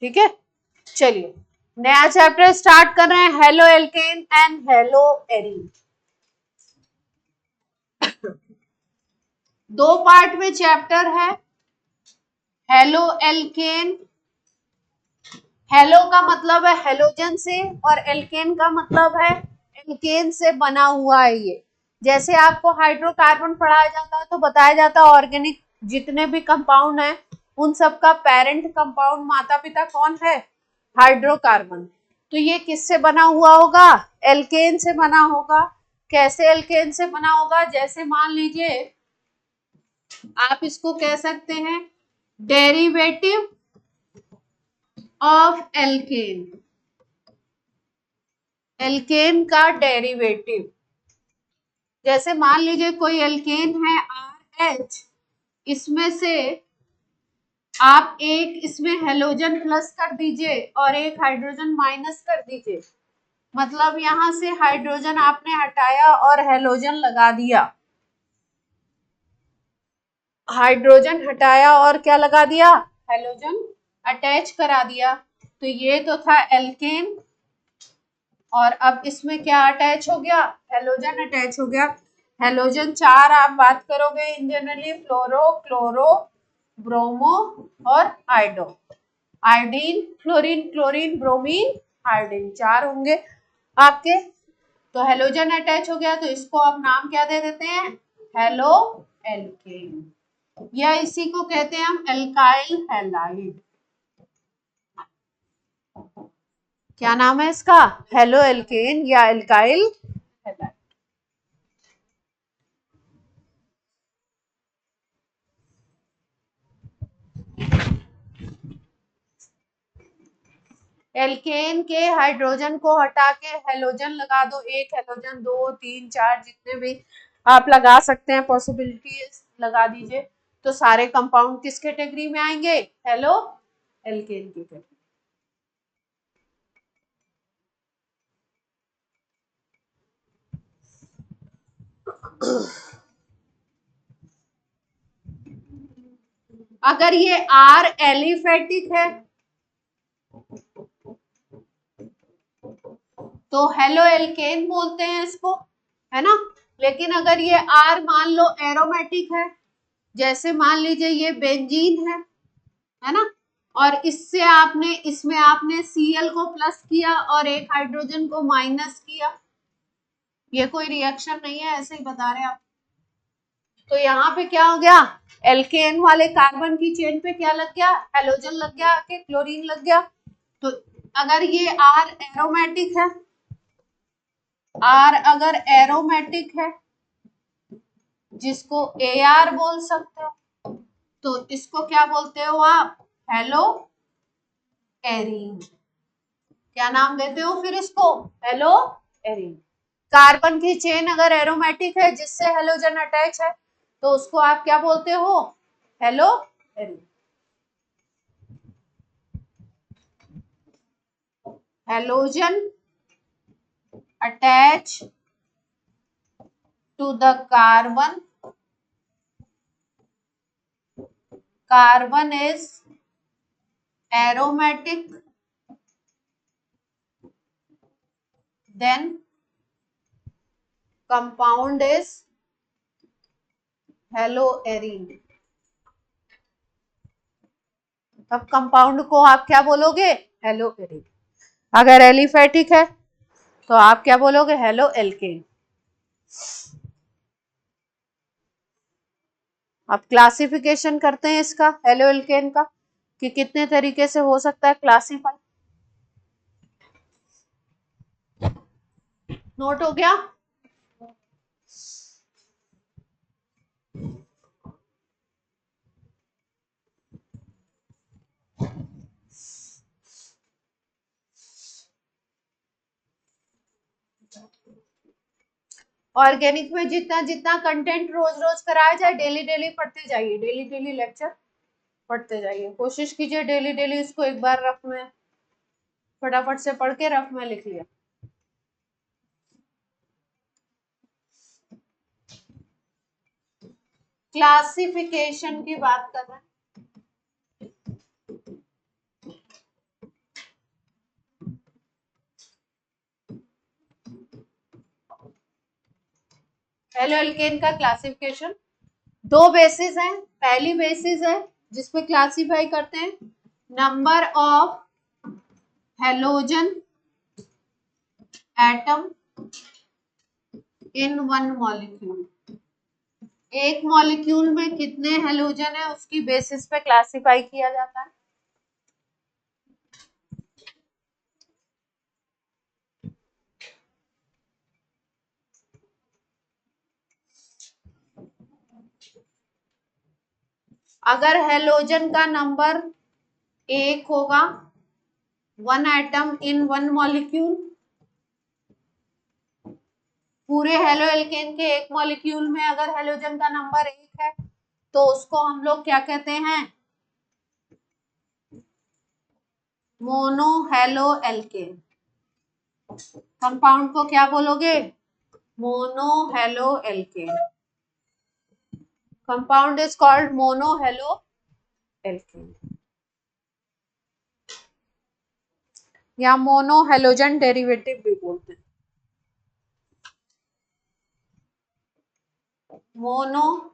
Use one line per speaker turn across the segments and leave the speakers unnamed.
ठीक है, चलिए नया चैप्टर स्टार्ट कर रहे हैं, halo alkane and hello arene. दो पार्ट में चैप्टर है, हेलो एल्केन। हेलो का मतलब है हेलोजन से और एल्केन का मतलब है एल्केन से बना हुआ है ये। जैसे आपको हाइड्रोकार्बन पढ़ाया जाता है तो बताया जाता है ऑर्गेनिक जितने भी कंपाउंड हैं उन सब का पेरेंट कंपाउंड माता पिता कौन है, हाइड्रोकार्बन। तो ये किससे बना हुआ होगा, एल्केन से बना होगा। कैसे एल्केन से बना होगा, जैसे मान लीजिए आप इसको कह सकते हैं डेरिवेटिव ऑफ एल्केन, एल्केन का डेरिवेटिव। जैसे मान लीजिए कोई एल्केन है RH, इसमें से आप एक इसमें हेलोजन प्लस कर दीजिए और एक हाइड्रोजन माइनस कर दीजिए, मतलब यहां से हाइड्रोजन आपने हटाया और हेलोजन लगा दिया, हाइड्रोजन हटाया और क्या लगा दिया, हेलोजन अटैच करा दिया। तो ये तो था एल्केन और अब इसमें क्या अटैच हो गया, हेलोजन अटैच हो गया। हेलोजन 4 आप बात करोगे इन जनरली फ्लोरो, क्लोरो, ब्रोमो और iodo, iodine, fluorine, chlorine, bromine, iodine, 4 होंगे आपके। तो हेलोजन अटैच हो गया तो इसको आप नाम क्या दे देते हैं, हेलो एल्केन, या इसी को कहते हैं हम एल्काइल हैलाइड। क्या नाम है इसका, हेलो एल्केन या एल्काइल हैलाइड। एल्केन के हाइड्रोजन को हटा के हेलोजन लगा दो, एक हेलोजन, 2, 3, 4 जितने भी आप लगा सकते हैं पॉसिबिलिटीज लगा दीजिए। तो सारे कंपाउंड किस कैटेगरी में आएंगे, हेलो एल्केन की कैटेगरी। अगर ये R एलिफेटिक है तो हेलो एल्केन बोलते हैं इसको, है ना। लेकिन अगर ये R मान लो एरोमेटिक है, जैसे मान लीजिए ये बेंजीन है ना, और इससे आपने इसमें आपने Cl को प्लस किया और एक हाइड्रोजन को माइनस किया, ये कोई रिएक्शन नहीं है, ऐसे ही बता रहे हैं आप। तो यहाँ पे क्या हो गया, एल्केन वाले कार्बन की चेन पे क्या लग गया, हेलोजन लग गया, आके क्लोरीन लग गया। तो अगर ये R एरोमेटिक है, R अगर एरोमेटिक है जिसको AR बोल सकते हो, तो इसको क्या बोलते हो आप, हेलो एरीन। क्या नाम देते हो फिर इसको, हेलो एरीन। कार्बन की चेन अगर एरोमेटिक है जिससे हेलोजन अटैच है तो उसको आप क्या बोलते हो, haloarene. Halogen attach to the carbon, carbon is aromatic, then compound is haloarene. तब कंपाउंड को आप क्या बोलोगे, हेलोएरीन। अगर एलिफेटिक है तो आप क्या बोलोगे, हेलो एल्केन। अब क्लासिफिकेशन करते हैं इसका हेलो एल्केन का कि कितने तरीके से हो सकता है क्लासिफाई। नोट हो गया, ऑर्गेनिक में जितना जितना कंटेंट रोज रोज कराया जाए, डेली डेली पढ़ते जाइए, डेली डेली लेक्चर पढ़ते जाइए। कोशिश कीजिए डेली डेली इसको एक बार रफ में फटाफट से पढ़ के रफ में लिख लिया। क्लासिफिकेशन की बात कर रहे हैं, हेलो एल्केन का क्लासिफिकेशन, दो बेसिस हैं। पहली बेसिस है जिसपे क्लासिफाई करते हैं number of halogen atom in one molecule. एक मॉलिक्यूल में कितने हेलोजन है उसकी बेसिस पे क्लासिफाई किया जाता है। अगर हेलोजन का नंबर एक होगा, one atom in one molecule, पूरे हेलो एल्केन के एक मॉलिक्यूल में अगर हेलोजन का नंबर एक है तो उसको हम लोग क्या कहते हैं, मोनो हेलो एल्केन। कंपाउंड को क्या बोलोगे, mono halo alkane. Compound is called mono halo alkane या मोनो हेलोजन डेरिवेटिव भी बोलते हैं। मोनो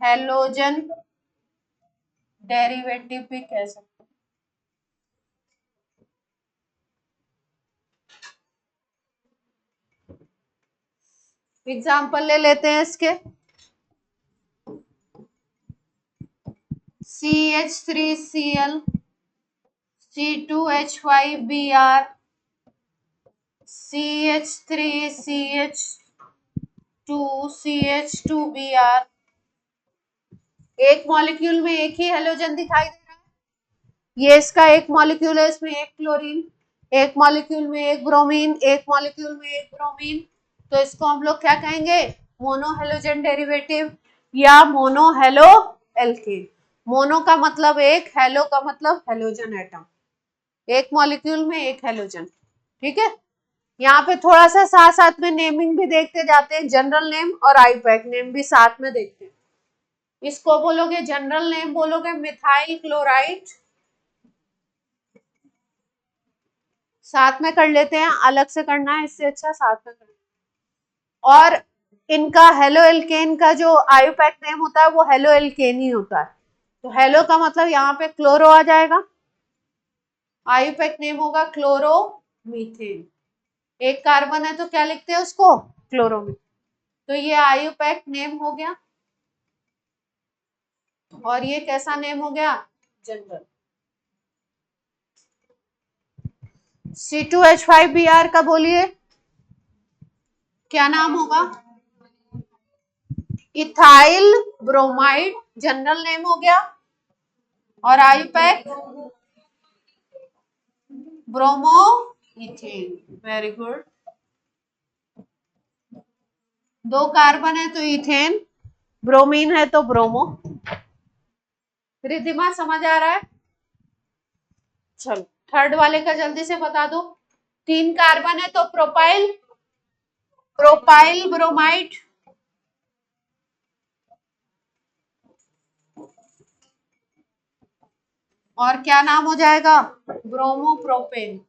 हेलोजन डेरिवेटिव भी कह सकते हैं। एग्जाम्पल ले लेते हैं इसके, CH3Cl C2H5Br CH3CH2CH2Br। एक मॉलिक्यूल में एक ही हेलोजन दिखाई दे रहा है, ये इसका एक मॉलिक्यूल है, इसमें एक क्लोरीन, एक मॉलिक्यूल में एक ब्रोमीन, एक मॉलिक्यूल में एक ब्रोमीन, तो इसको हम लोग क्या कहेंगे, मोनो हेलोजन डेरिवेटिव या मोनो हेलो एल्केन। मोनो का मतलब एक, हेलो का मतलब हेलोजन एटम, एक मॉलिक्यूल में एक हेलोजन। ठीक है, यहाँ पे थोड़ा सा साथ साथ में नेमिंग भी देखते जाते हैं, जनरल नेम और आईयूपैक नेम भी साथ में देखते हैं। इसको बोलोगे जनरल नेम बोलोगे मिथाइल क्लोराइड, साथ में कर लेते हैं, अलग से करना है इससे अच्छा साथ में करना। और इनका हेलो एल्केन का जो आईयूपैक नेम होता है वो हेलो एल्केन ही होता है, तो हेलो का मतलब यहाँ पे क्लोरो आ जाएगा, आईयूपैक नेम होगा क्लोरो मीथेन। एक कार्बन है तो क्या लिखते हैं उसको, क्लोरोमीथेन। तो ये आईयूपैक नेम हो गया और ये कैसा नेम हो गया, जनरल। C2H5Br का बोलिए क्या नाम होगा, इथाइल ब्रोमाइड, जनरल नेम हो गया, और IUPAC bromo ethane. Very good, दो कार्बन है तो इथेन, ब्रोमीन है तो ब्रोमो। रिधिमा समझ आ रहा है, चलो थर्ड वाले का जल्दी से बता दो। तीन कार्बन है तो प्रोपाइल, प्रोपाइल ब्रोमाइड, और क्या नाम हो जाएगा, ब्रोमोप्रोपेन।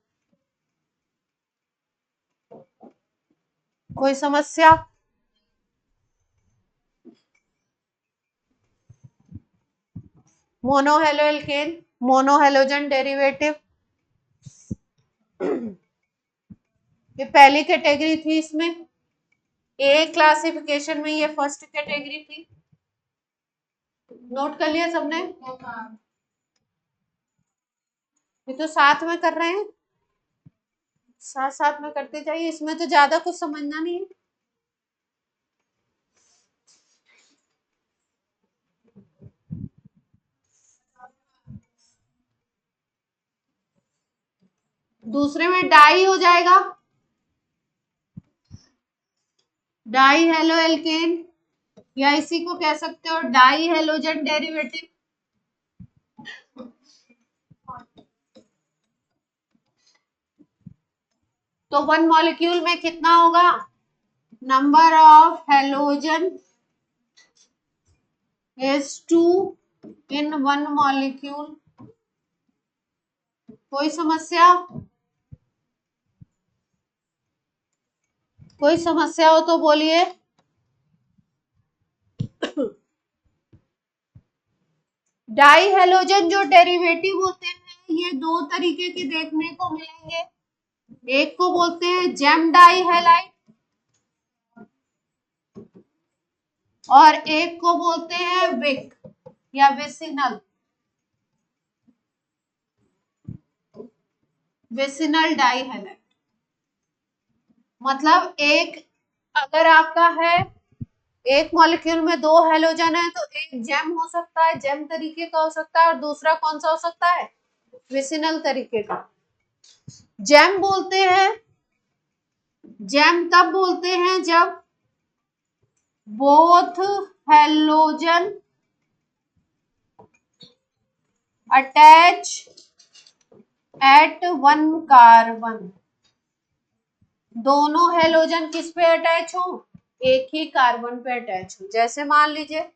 कोई समस्या, mono halo alkane, mono halogen derivative, ये पहली कैटेगरी थी, इसमें ए क्लासिफिकेशन में ये फर्स्ट कैटेगरी थी। नोट कर लिया सबने, ये तो साथ में कर रहे हैं, साथ साथ में करते जाइए, इसमें तो ज्यादा कुछ समझना नहीं है। दूसरे में डाई हो जाएगा, डाई हेलो एल्केन, या इसी को कह सकते हो डाई हेलोजन डेरिवेटिव। तो वन मॉलिक्यूल में कितना होगा, number of halogen is 2 in one molecule. कोई समस्या, कोई समस्या हो तो बोलिए। डाई हेलोजन जो डेरिवेटिव होते हैं ये दो तरीके के देखने को मिलेंगे। एक को बोलते हैं जेम डाई हैलाइड और एक को बोलते हैं विक या विसिनल डाई हैलाइड। मतलब एक अगर आपका है एक मॉलिक्यूल में दो हेलोजन है तो एक जेम हो सकता है, जेम तरीके का हो सकता है, और दूसरा कौन सा हो सकता है, विसिनल तरीके का। जेम बोलते हैं, जेम तब बोलते हैं जब both halogen attach eight one carbon. दोनों हेलोजन किस पे अटैच हो, एक ही कार्बन पे अटैच हो। जैसे मान लीजिए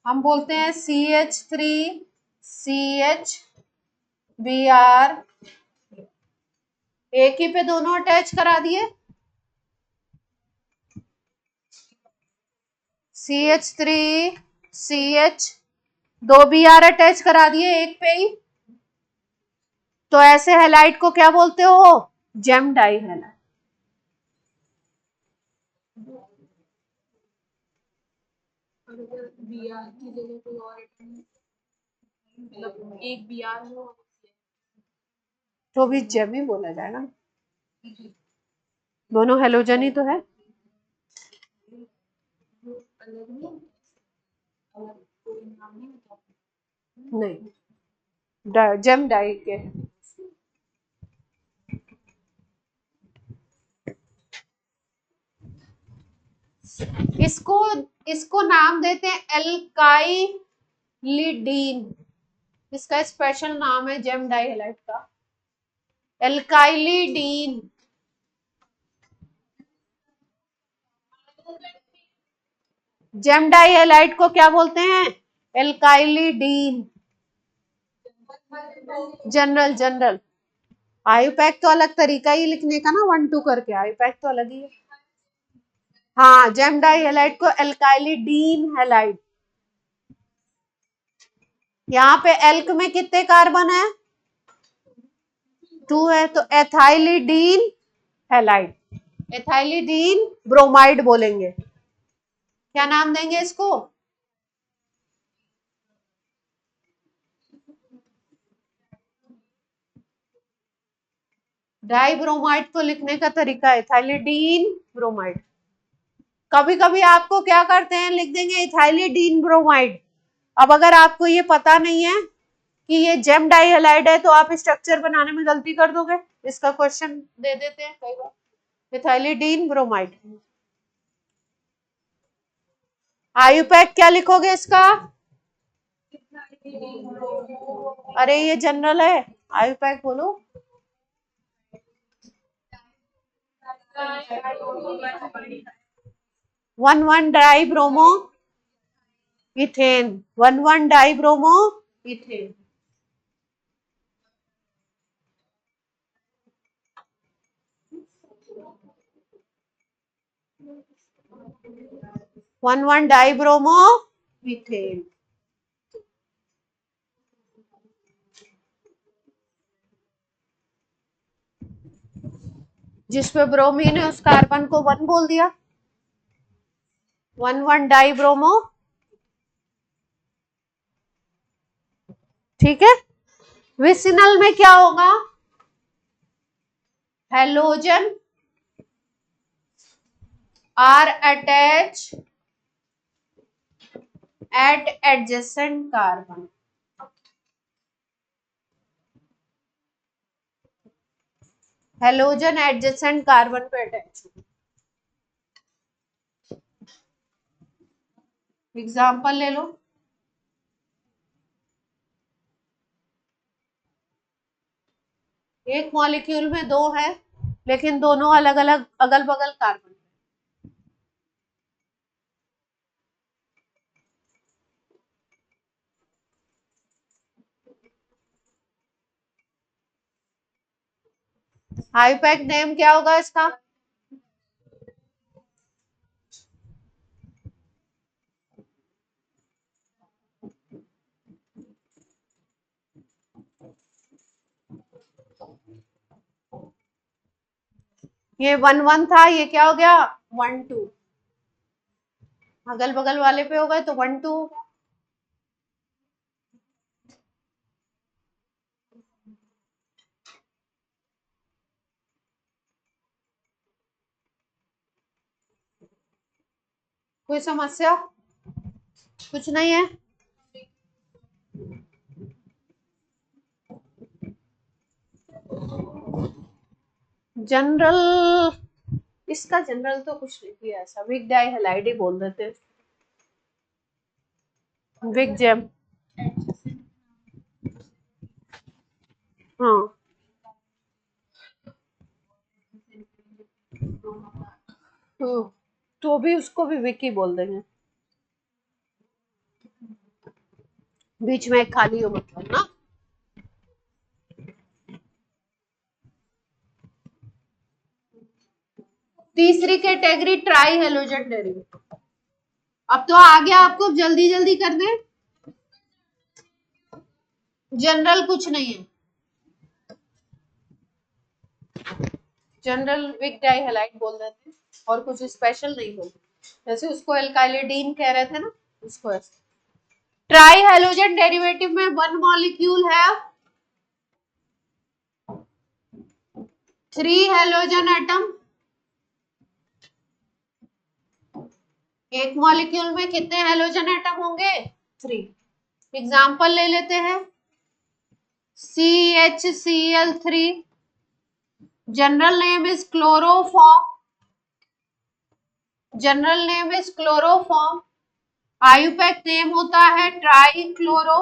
हम बोलते हैं CH3CHBr, एक ही पे दोनों अटैच करा दिए, CH3CH, दो Br अटैच करा दिए एक पे ही, तो ऐसे हैलाइड को क्या बोलते हो, जेम डाई हैलाइड।
Br की जगह कोई और मतलब एक Br हो
तो भी जेम ही बोला जाएगा, दोनों हेलोजन ही तो है। नहीं, जेम डाई के। इसको इसको नाम देते हैं एल्काइलिडीन। इसका स्पेशल नाम है जेम डाई हैलाइड का, एल्काइलिडीन। जेम डाई हैलाइड को क्या बोलते हैं, एल्काइलिडीन। जनरल आयुपैक तो अलग तरीका ही लिखने का ना, 1-2 करके, आयुपैक तो अलग ही है। हाँ, जेम डाई हैलाइड को एल्काइलिडीन हैलाइड। यहाँ पे एल्क में कितने कार्बन है, 2 है, तो एथाइलिडीन हैलाइड, एथाइलिडीन ब्रोमाइड बोलेंगे। क्या नाम देंगे इसको, डाई ब्रोमाइड को लिखने का तरीका है एथाइलिडीन ब्रोमाइड। कभी कभी आपको क्या करते हैं, लिख देंगे इथाइलिडीन ब्रोमाइड। अब अगर आपको ये पता नहीं है कि ये जेम डाई हैलाइड है तो आप स्ट्रक्चर बनाने में गलती कर दोगे, इसका क्वेश्चन दे देते हैं कई बार, इथाइलिडीन ब्रोमाइड। आयुपैक क्या लिखोगे इसका, अरे ये जनरल है, आयुपैक बोलो। 1,1 die bromo ethane, 1,1 die bromo ethane. One one die bromo ethane. जिस पे ब्रोमीन है उस कार्बन को 1 बोल दिया, 1,1 डाई ब्रोमो। ठीक है, विसिनल में क्या होगा, halogen are attach at adjacent carbon. Halogen adjacent carbon पे अटैच हो। एग्जाम्पल ले लो, एक मॉलिक्यूल में दो है लेकिन दोनों अलग अलग अगल बगल कार्बन। आयुपैक नेम क्या होगा इसका, ये 1 1 था, ये क्या हो गया 1 2, अगल बगल वाले पे हो गए तो 1 2 होगा। कोई समस्या? कुछ नहीं है। जनरल, इसका जनरल तो कुछ नहीं किया ऐसा, विग डाई हेलाइड ही बोल देते, विग जेम। हाँ तो भी उसको भी विक ही बोल देंगे, बीच में एक खाली हो मतलब ना। तीसरी कैटेगरी ट्राई हेलोजन डेरिवेटिव। अब तो आ गया आपको, जल्दी जल्दी कर दे। जनरल कुछ नहीं है, जनरल विक डाई हेलाइड बोल देते हैं और कुछ स्पेशल नहीं बोलते, जैसे उसको एल्काइलिडीन कह रहे थे ना, उसको ऐसे। ट्राई हेलोजन डेरिवेटिव में 1 मॉलिक्यूल है 3 हेलोजन एटम। एक मॉलिक्यूल में कितने हेलोजन एटम होंगे 3। एग्जाम्पल ले लेते हैं, CHCl3, general name is chloroform, general name is chloroform. IUPAC name होता है try chloro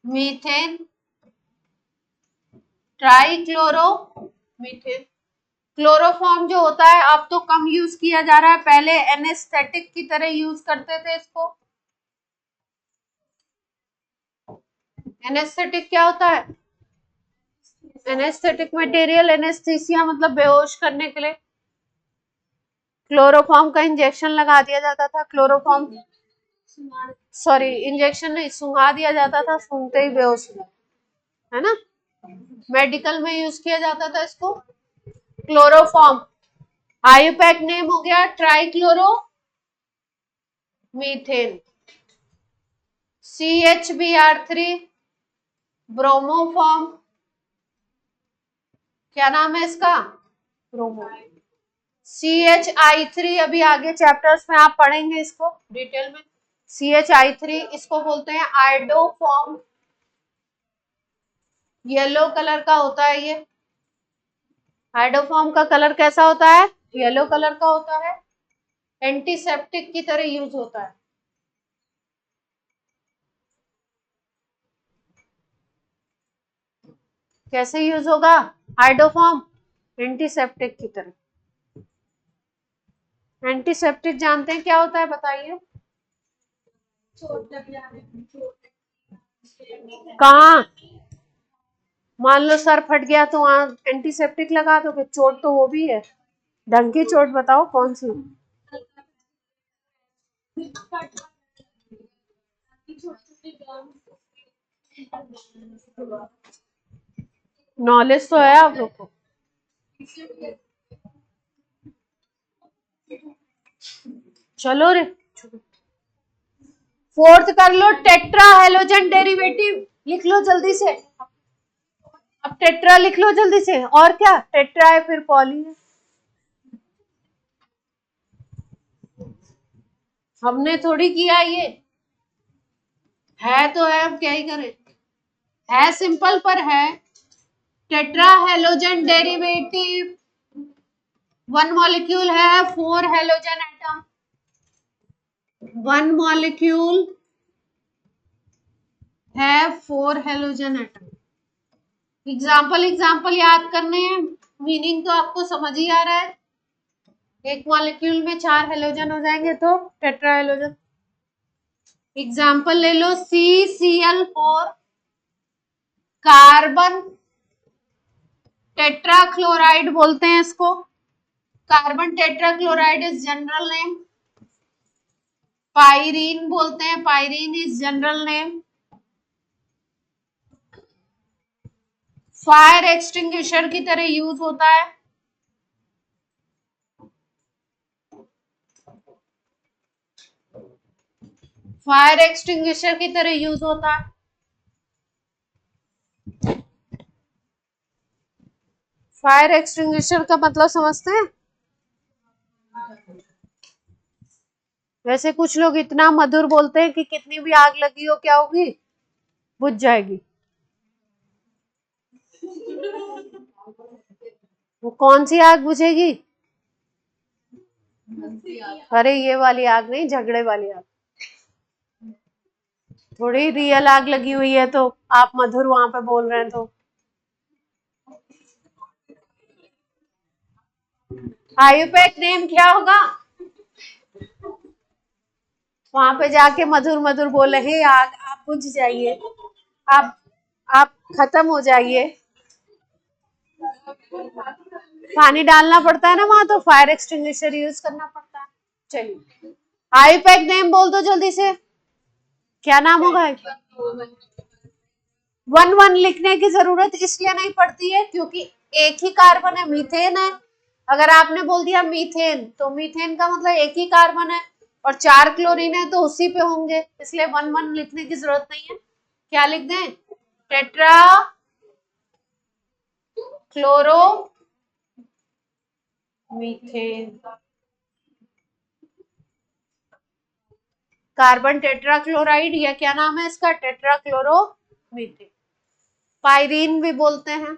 methane, try chloro methane. Chloroform जो होता है अब तो कम यूज किया जा रहा है, पहले एनेस्थेटिक की तरह यूज करते थे इसको। एनेस्थेटिक क्या होता है? एनेस्थेटिक मटेरियल, एनेस्थीसिया मतलब बेहोश करने के लिए क्लोरोफॉर्म का इंजेक्शन लगा दिया जाता था। क्लोरोफॉर्म, सॉरी इंजेक्शन नहीं, सुंघा दिया जाता था, सूंघते ही बेहोश हो, है ना। मेडिकल में यूज किया जाता था इसको क्लोरोफॉर्म। आयुपैक नेम हो गया ट्राइक्लोरो मीथेन। CHBr3 ब्रोमोफॉर्म, क्या नाम है इसका? ब्रोमो। CHI3 अभी आगे चैप्टर्स में आप पढ़ेंगे इसको डिटेल में। CHI3 इसको बोलते हैं आइडोफॉर्म, येलो कलर का होता है ये। आइडोफॉर्म का कलर कैसा होता है? येलो कलर का होता है, एंटीसेप्टिक की तरह यूज होता है। कैसे यूज होगा आइडोफॉर्म? एंटीसेप्टिक की तरह। एंटीसेप्टिक जानते हैं क्या होता है, बताइए। कहाँ? मान लो सर फट गया तो वहां एंटीसेप्टिक लगा दोगे, चोट तो वो भी है। ढंग की चोट बताओ कौन सी। नॉलेज तो है आप लोग को। चलो रे, फोर्थ कर लो, टेट्रा हेलोजन डेरिवेटिव लिख लो जल्दी से। अब टेट्रा लिख लो जल्दी से, और क्या टेट्रा है फिर पॉली है। हमने थोड़ी किया ये, है तो है, अब क्या ही करें। है सिंपल पर है। टेट्रा हेलोजन डेरिवेटिव 1 मॉलिक्यूल है 4 हेलोजन एटम। 1 मॉलिक्यूल है 4 हेलोजन एटम। एग्जाम्पल एग्जाम्पल याद करने हैं, मीनिंग तो आपको समझ ही आ रहा है। एक मॉलिक्यूल में 4 हेलोजन हो जाएंगे तो टेट्रा हेलोजन। एग्जाम्पल ले लो, CCl4 कार्बन टेट्राक्लोराइड बोलते हैं इसको। Carbon tetrachloride is general name. Pyrene बोलते हैं, pyrene is general name. Fire extinguisher की तरह यूज होता है। फायर एक्सटिंग्विशर की तरह यूज होता है। फायर एक्सटिंग्विशर का मतलब समझते हैं? वैसे कुछ लोग इतना मधुर बोलते हैं कि कितनी भी आग लगी हो क्या होगी, बुझ जाएगी। वो कौन सी आग बुझेगी? अरे ये वाली आग नहीं, झगड़े वाली आग। थोड़ी रियल आग लगी हुई है तो आप मधुर वहां पे बोल रहे हैं तो। आयुपैक नेम क्या होगा? वहां पे जाके मधुर मधुर बोले, हे आग आप बुझ जाइए, आप आप खत्म हो जाइए। पानी डालना पड़ता है ना वहां, तो फायर एक्सटिंग्विशर यूज करना पड़ता है। चलिए आयुपैक नेम बोल दो जल्दी से, क्या नाम होगा? 1-1 लिखने की जरूरत इसलिए नहीं पड़ती है क्योंकि एक ही कार्बन है, मीथेन है। अगर आपने बोल दिया मीथेन तो मीथेन का मतलब एक ही कार्बन है, और 4 क्लोरीन है तो उसी पे होंगे, इसलिए 1-1 लिखने की जरूरत नहीं है। क्या लिख दें? Tetra chloro methane. Carbon tetrachloride, या क्या नाम है इसका? टेट्राक्लोरो मीथेन। पायरीन भी बोलते हैं।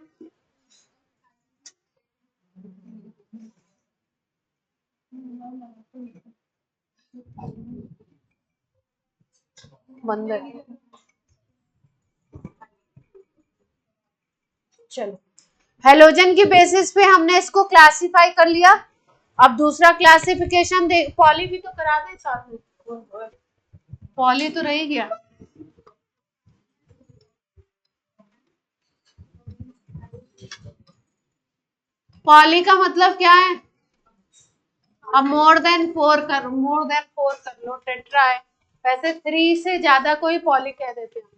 बंद है। चलो हेलोजन की बेसिस पे हमने इसको क्लासिफाई कर लिया। अब दूसरा क्लासिफिकेशन दे, पॉली भी तो करा दे साथ में। पॉली तो रह गया। पॉली का मतलब क्या है? अब मोर देन 4 कर लो, टेट्रा है। वैसे 3 से ज्यादा कोई पॉली कह देते हैं।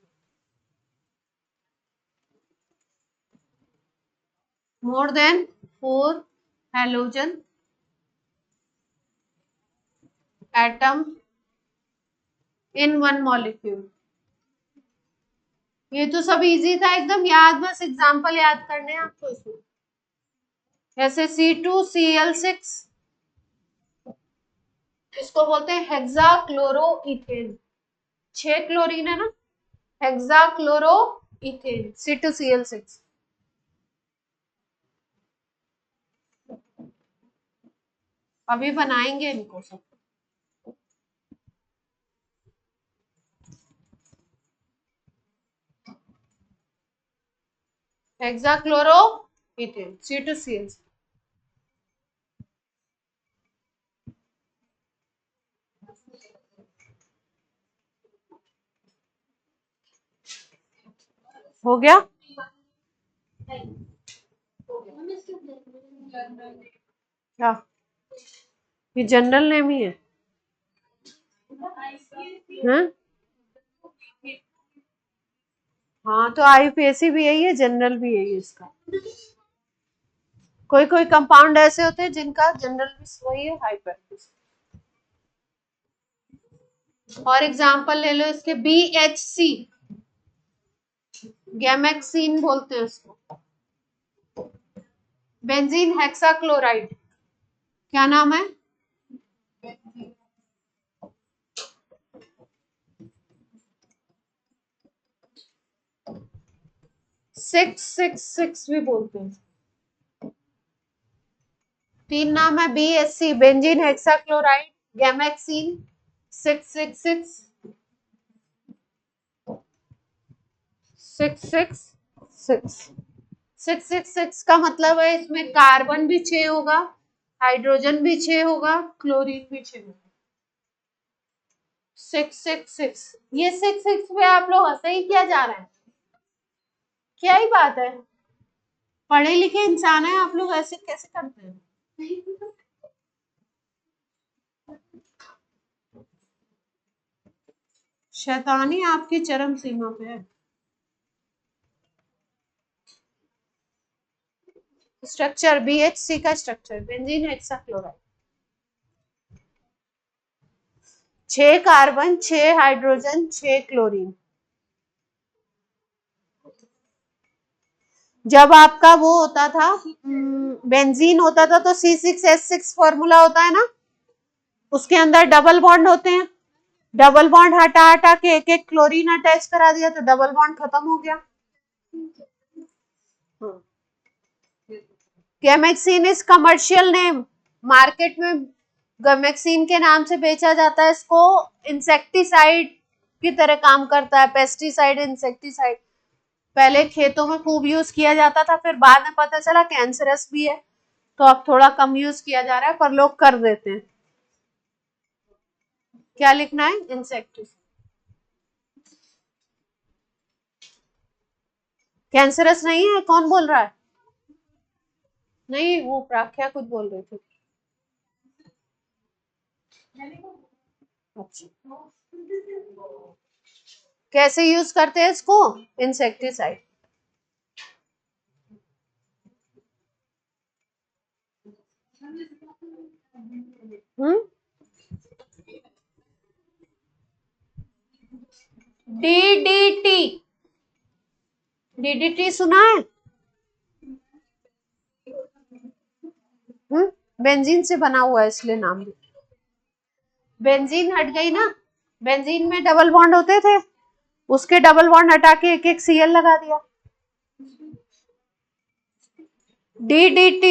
More than 4 halogen atom in 1 molecule. ये तो सब इजी था एकदम, याद बस एग्जांपल याद करने हैं आपको इसमें। जैसे C2Cl6, इसको बोलते हैं हेक्साक्लोरोइथेन। 6 क्लोरीन है ना, हेक्साक्लोरोइथेन C2Cl6। अभी बनाएंगे इनको सब। हेक्साक्लोरोइथेन C2Cl6। हो गया? क्या ये जनरल नेम ही है? हाँ हाँ, तो आईयूपीएसी भी यही है, जनरल भी यही है इसका। कोई कोई कंपाउंड ऐसे होते हैं जिनका जनरल भी वही है, हाइपरबॉलिक। और एग्जांपल ले लो इसके, BHC, गैमेक्सीन बोलते हैं उसको। बेंजीन हेक्साक्लोराइड, क्या नाम है? 666 भी बोलते हैं। 3 नाम है, BHC बेंजीन हेक्साक्लोराइड, गैमेक्सीन, 666 666 का मतलब है इसमें कार्बन भी 6 होगा, हाइड्रोजन भी 6 होगा, क्लोरीन भी 6 होगा। 666, ये 66 पे आप लोग हंसे ही क्या जा रहे हैं? क्या ही बात है, पढ़े लिखे इंसान है आप लोग, ऐसे कैसे करते हैं? शैतानी आपकी चरम सीमा पे है। स्ट्रक्चर BHC का structure, benzene hexachloride, 6 carbon, 6 hydrogen, 6 chlorine. जब आपका वो होता था बेंजीन होता था तो C6H6 फॉर्मूला होता है ना, उसके अंदर डबल बॉन्ड होते हैं, डबल बॉन्ड हटा हटा के एक एक क्लोरीन अटैच करा दिया तो डबल बॉन्ड खत्म हो गया। Gammexane is commercial name, market में गैमेक्सिन के नाम से बेचा जाता है इसको। इंसेक्टिसाइड की तरह काम करता है, पेस्टिसाइड, इंसेक्टिसाइड। पहले खेतों में खूब यूज किया जाता था, फिर बाद में पता चला कैंसरस भी है, तो अब थोड़ा कम यूज किया जा रहा है, पर लोग कर देते हैं। क्या लिखना है? इंसेक्टिसाइड। कैंसरस नहीं है, कौन बोल रहा है? नहीं, वो प्राख्या कुछ बोल रही थी। अच्छा, कैसे यूज करते हैं इसको? इंसेक्टिसाइड। DDT, DDT सुना है? बेंजीन से बना हुआ है इसलिए नाम भी। बेंजीन हट गई ना, बेंजीन में डबल बॉन्ड होते थे, उसके डबल बॉन्ड हटा के एक एक Cl लगा दिया। DDT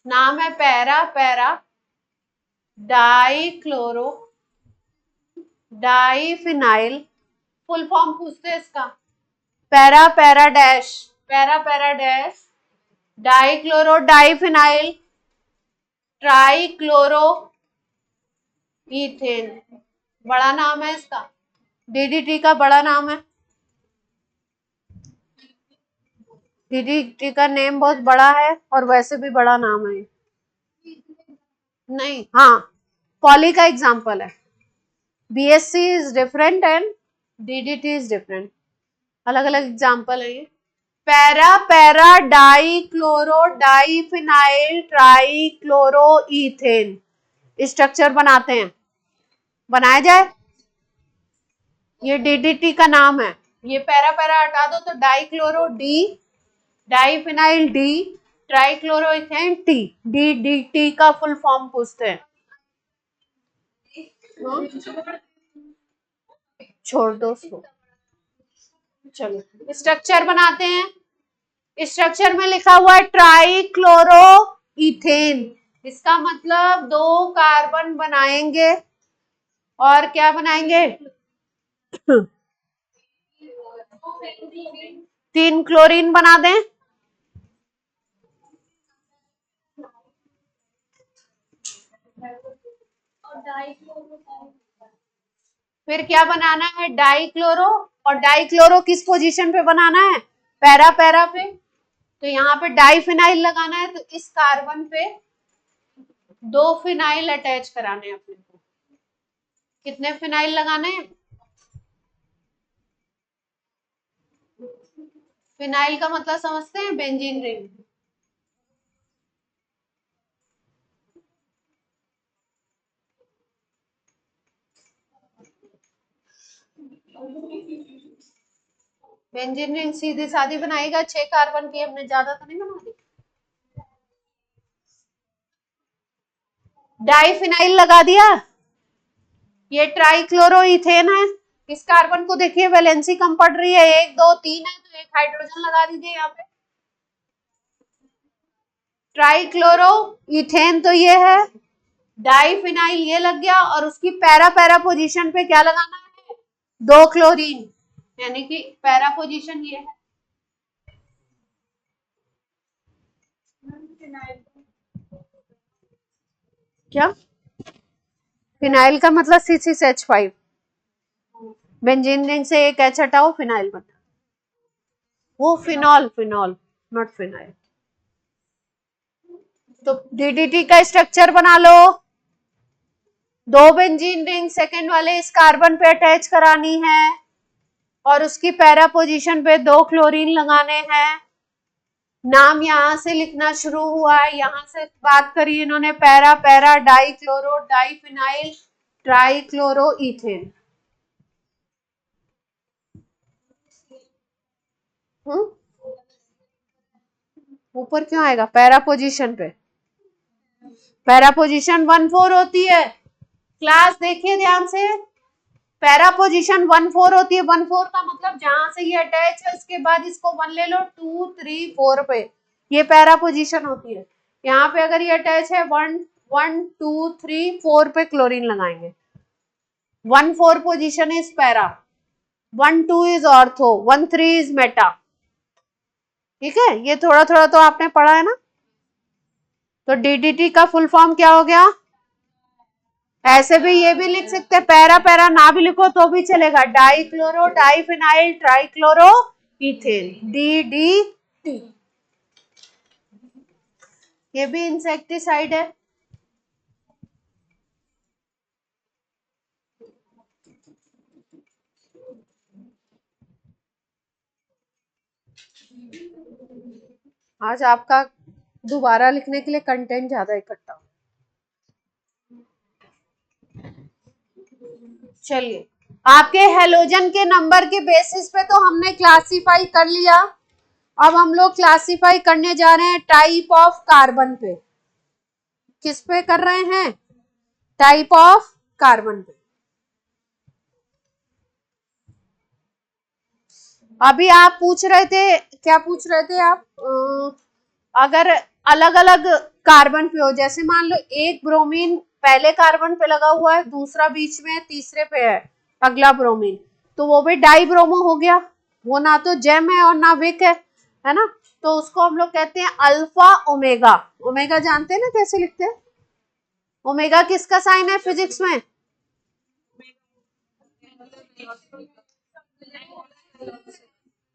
नाम है para para dichloro diphenyl, full form पूछते हैं इसका, para para dash dichloro diphenyl trichloro ethane, बड़ा नाम है इसका, DDT का बड़ा नाम है। DDT का नेम बहुत बड़ा है और वैसे भी बड़ा नाम है। नहीं, हाँ, पॉली का एग्जाम्पल है। BSC is different and DDT is different, अलग अलग एग्जाम्पल है ये। Para para dichloro diphenyl trichloro ethane structure बनाते हैं, बनाया जाए। ये DDT का नाम है। ये पैरा पैरा हटा दो तो dichloro D, diphenyl D, trichloro ethane T। DDT का फुल फॉर्म पूछते हैं। छोड़ दो उसको, चलो स्ट्रक्चर बनाते हैं। स्ट्रक्चर में लिखा हुआ है ट्राइक्लोरो इथेन, इसका मतलब 2 कार्बन बनाएंगे और क्या बनाएंगे? 3 क्लोरीन बना दें। फिर क्या बनाना है? डाइक्लोरो, और डाइक्लोरो किस पोजीशन पे बनाना है? पैरा पैरा पे, तो यहाँ पे डाइफिनाइल लगाना है, तो इस कार्बन पे 2 फिनाइल अटैच कराने हैं अपने को। कितने फिनाइल लगाने हैं? फिनाइल का मतलब समझते हैं? Benzene ring. बेंजीन रिंग सीधी सादी बनाएगा, 6 कार्बन की, हमने ज्यादा तो नहीं बना दी। डाइफिनाइल लगा दिया, ये ट्राइक्लोरो इथेन है। इस कार्बन को देखिए वैलेंसी कम पड़ रही है, 1 2 3 है, तो 1 हाइड्रोजन लगा दीजिए यहाँ पे। ट्राइक्लोरो इथेन तो ये है, डाइफिनाइल ये लग गया, और उसकी पैरा पैरा पोजीशन पे क्या लगाना है? 2 क्लोरीन, यानी कि पैरा पोजीशन ये है। क्या? फिनाइल का मतलब C6H5, बेंजीन रिंग से एक H हटाओ, फिनाइल बना। वो फिनॉल नॉट फिनाइल। तो DDT का स्ट्रक्चर बना लो, 2 बेंजीन रिंग सेकेंड वाले इस कार्बन पे अटैच करानी है और उसकी पैरा पोजीशन पे 2 क्लोरीन लगाने हैं। नाम यहां से लिखना शुरू हुआ है, यहां से बात करी इन्होंने para para dichloro diphenyl trichloro ethane. ऊपर क्यों आएगा पैरा पोजीशन पे? पैरा पोजीशन 1-4 होती है क्लास, देखिए ध्यान से। पैरा पोजीशन 1-4 होती है। 1-4 का मतलब जहां से ये अटैच है उसके बाद इसको 1 ले लो, 2 3 4 पे, ये पैरा पोजीशन होती है। यहाँ पे अगर ये अटैच है 1 2 3 4 पे क्लोरीन लगाएंगे। 1-4 position is para, 1-2 is ortho, 1-3 is Meta. ठीक है, ये थोड़ा थोड़ा तो आपने पढ़ा है ना। तो डीडीटी का फुल फॉर्म क्या हो गया? ऐसे भी ये भी लिख सकते हैं, पैरा पैरा ना भी लिखो तो भी चलेगा, dichloro diphenyl trichloro ethane, DDT. ये भी इंसेक्टिसाइड है। आज आपका दोबारा लिखने के लिए कंटेंट ज्यादा इकट्ठा। चलिए, आपके हेलोजन के नंबर के बेसिस पे तो हमने क्लासिफाई कर लिया। अब हम लोग क्लासिफाई करने जा रहे हैं टाइप ऑफ कार्बन पे। किस पे कर रहे हैं? टाइप ऑफ कार्बन पे। अभी आप पूछ रहे थे, क्या पूछ रहे थे आप? अगर अलग अलग कार्बन पे हो, जैसे मान लो एक ब्रोमीन पहले कार्बन पे लगा हुआ है, दूसरा बीच में, तीसरे पे है अगला ब्रोमीन, तो वो भी डाई ब्रोमो हो गया। वो ना तो जेम है और ना विक है ना। तो उसको हम लोग कहते हैं अल्फा ओमेगा। ओमेगा जानते हैं ना कैसे लिखते हैं? ओमेगा किसका साइन है फिजिक्स में?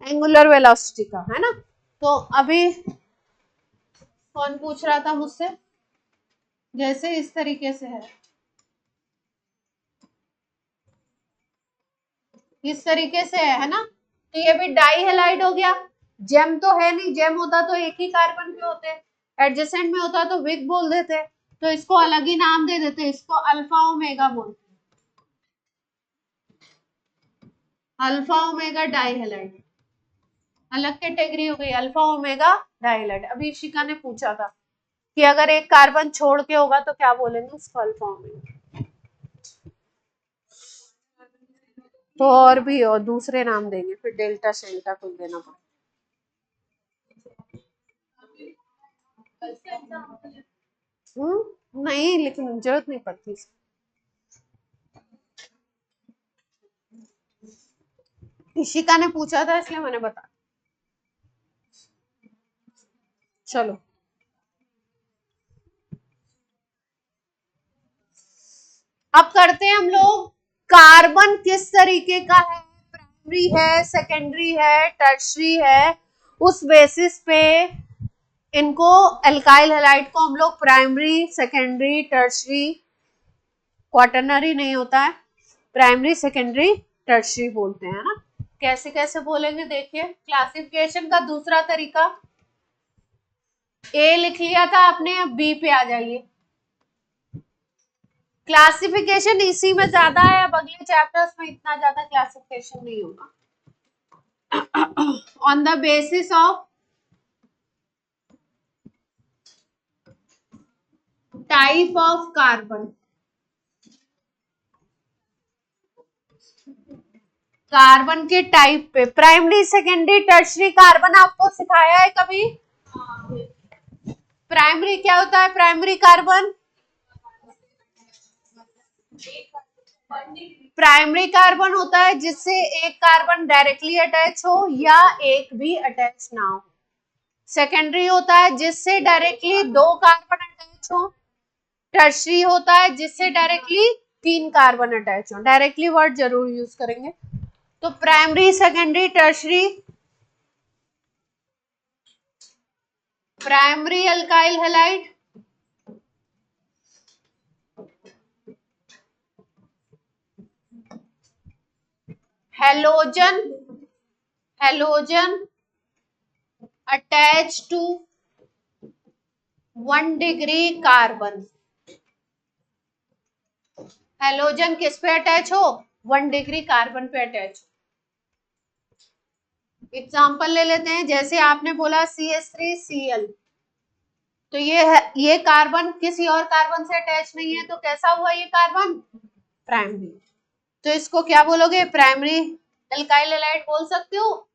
एंगुलर वेलोसिटी का, है ना। तो अभी कौन पूछ रहा था मुझसे? जैसे इस तरीके से है, इस तरीके से है ना, तो ये भी डाई हेलाइड हो गया। जेम तो है नहीं, जेम होता तो एक ही कार्बन पे होते, एडजेसेंट में होता तो विक बोल देते, तो इसको अलग ही नाम दे देते, इसको अल्फा ओमेगा बोलते, अल्फा ओमेगा डाई हेलाइड। अलग कैटेगरी हो गई अल्फा ओमेगा डाई हेलाइड। अभी इशिका ने पूछा था कि अगर एक कार्बन छोड़ के होगा तो क्या बोलेंगे उसको? Alpha omega. तो और भी और दूसरे नाम देंगे, फिर डेल्टा शेल्टा कुछ देना पड़ेगा। नहीं, लेकिन जरूरत नहीं पड़ती। इशिका ने पूछा था इसलिए मैंने बताया। चलो, अब करते हैं हम लोग कार्बन किस तरीके का है, प्राइमरी है, सेकेंडरी है, टर्शरी है, उस बेसिस पे इनको एल्काइल हैलाइड को हम लोग प्राइमरी, सेकेंडरी, टर्शरी, क्वाटरनरी नहीं होता है, प्राइमरी, सेकेंडरी, टर्शरी बोलते हैं ना। कैसे कैसे बोलेंगे देखिए। क्लासिफिकेशन का दूसरा तरीका, ए लिख लिया था आपने, अब बी पे आ जाइए। क्लासिफिकेशन इसी में ज्यादा है, अब अगले चैप्टर्स में इतना ज्यादा क्लासिफिकेशन नहीं होगा। On the basis of type of carbon, carbon के टाइप पे, प्राइमरी, सेकेंडरी, टर्शरी कार्बन आपको सिखाया है कभी? प्राइमरी क्या होता है? प्राइमरी कार्बन, प्राइमरी कार्बन होता है जिससे एक कार्बन डायरेक्टली अटैच हो या एक भी अटैच ना हो। सेकेंडरी होता है जिससे डायरेक्टली दो कार्बन अटैच हो। टर्शरी होता है जिससे डायरेक्टली 3 कार्बन अटैच हो। डायरेक्टली वर्ड जरूर यूज करेंगे। तो primary, secondary, tertiary. Primary alkyl halide, halogen, halogen attach to 1 degree carbon. Halogen किस पे अटैच हो? 1 डिग्री कार्बन पे अटैच। एग्जाम्पल ले लेते हैं, जैसे आपने बोला CH3Cl, तो ये कार्बन किसी और कार्बन से अटैच नहीं है, तो कैसा हुआ ये कार्बन? प्राइमरी। तो इसको क्या बोलोगे? प्राइमरी एल्काइल हैलाइड बोल सकते हो।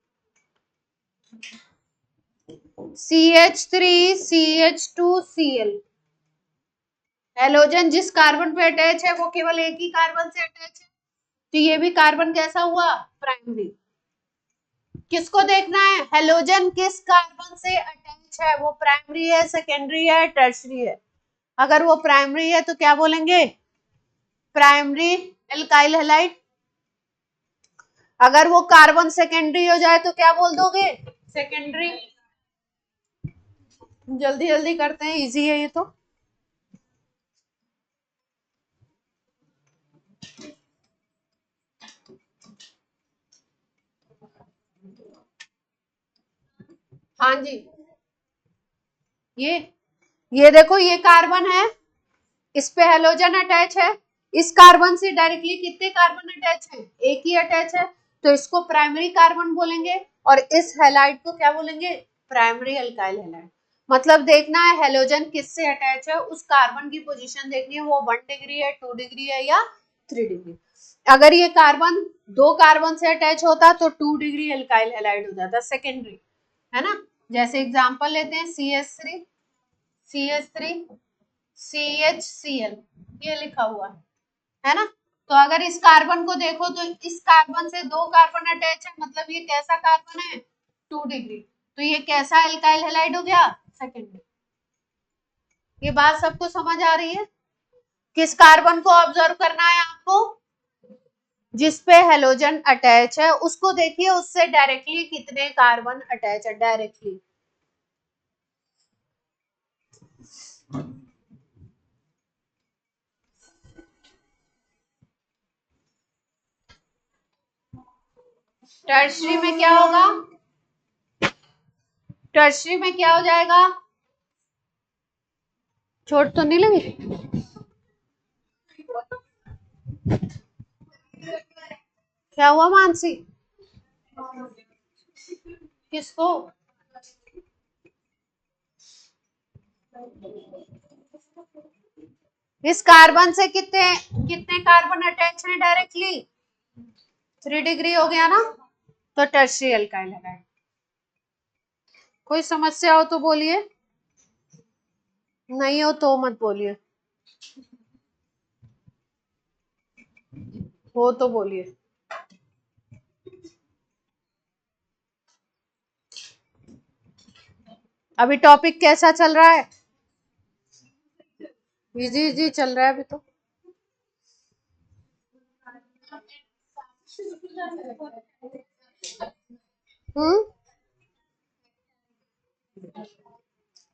CH3CH2Cl, हेलोजन जिस कार्बन पे अटैच है वो केवल एक ही कार्बन से अटैच है, तो ये भी कार्बन कैसा हुआ? प्राइमरी। किसको देखना है? हेलोजन किस कार्बन से अटैच है, वो प्राइमरी है, सेकेंडरी है, टर्शरी है। अगर वो प्राइमरी है तो क्या बोलेंगे? Primary alkyl halide. अगर वो कार्बन सेकेंडरी हो जाए तो क्या बोल दोगे? सेकेंडरी। जल्दी जल्दी करते हैं, इजी है ये तो। हाँ जी, ये देखो, ये कार्बन है, इस पे हेलोजन अटैच है। इस कार्बन से डायरेक्टली कितने कार्बन अटैच है? एक ही अटैच है, तो इसको प्राइमरी कार्बन बोलेंगे, और इस हैलाइड को क्या बोलेंगे? Primary alkyl halide. मतलब देखना है हेलोजन किससे अटैच है, उस कार्बन की पोजीशन देखनी है, वो 1 डिग्री है, 2 डिग्री है या 3 डिग्री। अगर ये कार्बन 2 कार्बन से अटैच होता तो 2 डिग्री अल्काइल हैलाइड हो जाता, सेकेंडरी, है ना। जैसे एग्जांपल लेते हैं, CH3 CHCl, ये लिखा हुआ है ना। तो अगर इस कार्बन को देखो तो इस कार्बन से 2 कार्बन अटैच है, मतलब ये कैसा कार्बन है? 2 डिग्री। तो ये कैसा एल्काइल हैलाइड हो गया? सेकेंडरी। ये बात सबको समझ आ रही है? किस कार्बन को ऑब्जर्व करना है आपको? जिसपे हेलोजन अटैच है, उसको देखिए उससे डायरेक्टली कितने कार्बन अटैच है, डायरेक्टली। टर्शरी में क्या होगा? टर्शरी में क्या हो जाएगा? चोट तो नहीं लगी? क्या हुआ मानसी? किसको? इस कार्बन से कितने कितने कार्बन अटैच हैं डायरेक्टली? 3 डिग्री हो गया ना, तो टर्शियरी अल्काइल हैलाइड। कोई समस्या हो तो बोलिए, नहीं हो तो मत बोलिए, हो तो बोलिए। अभी टॉपिक कैसा चल रहा है? इजी इजी चल रहा है अभी तो।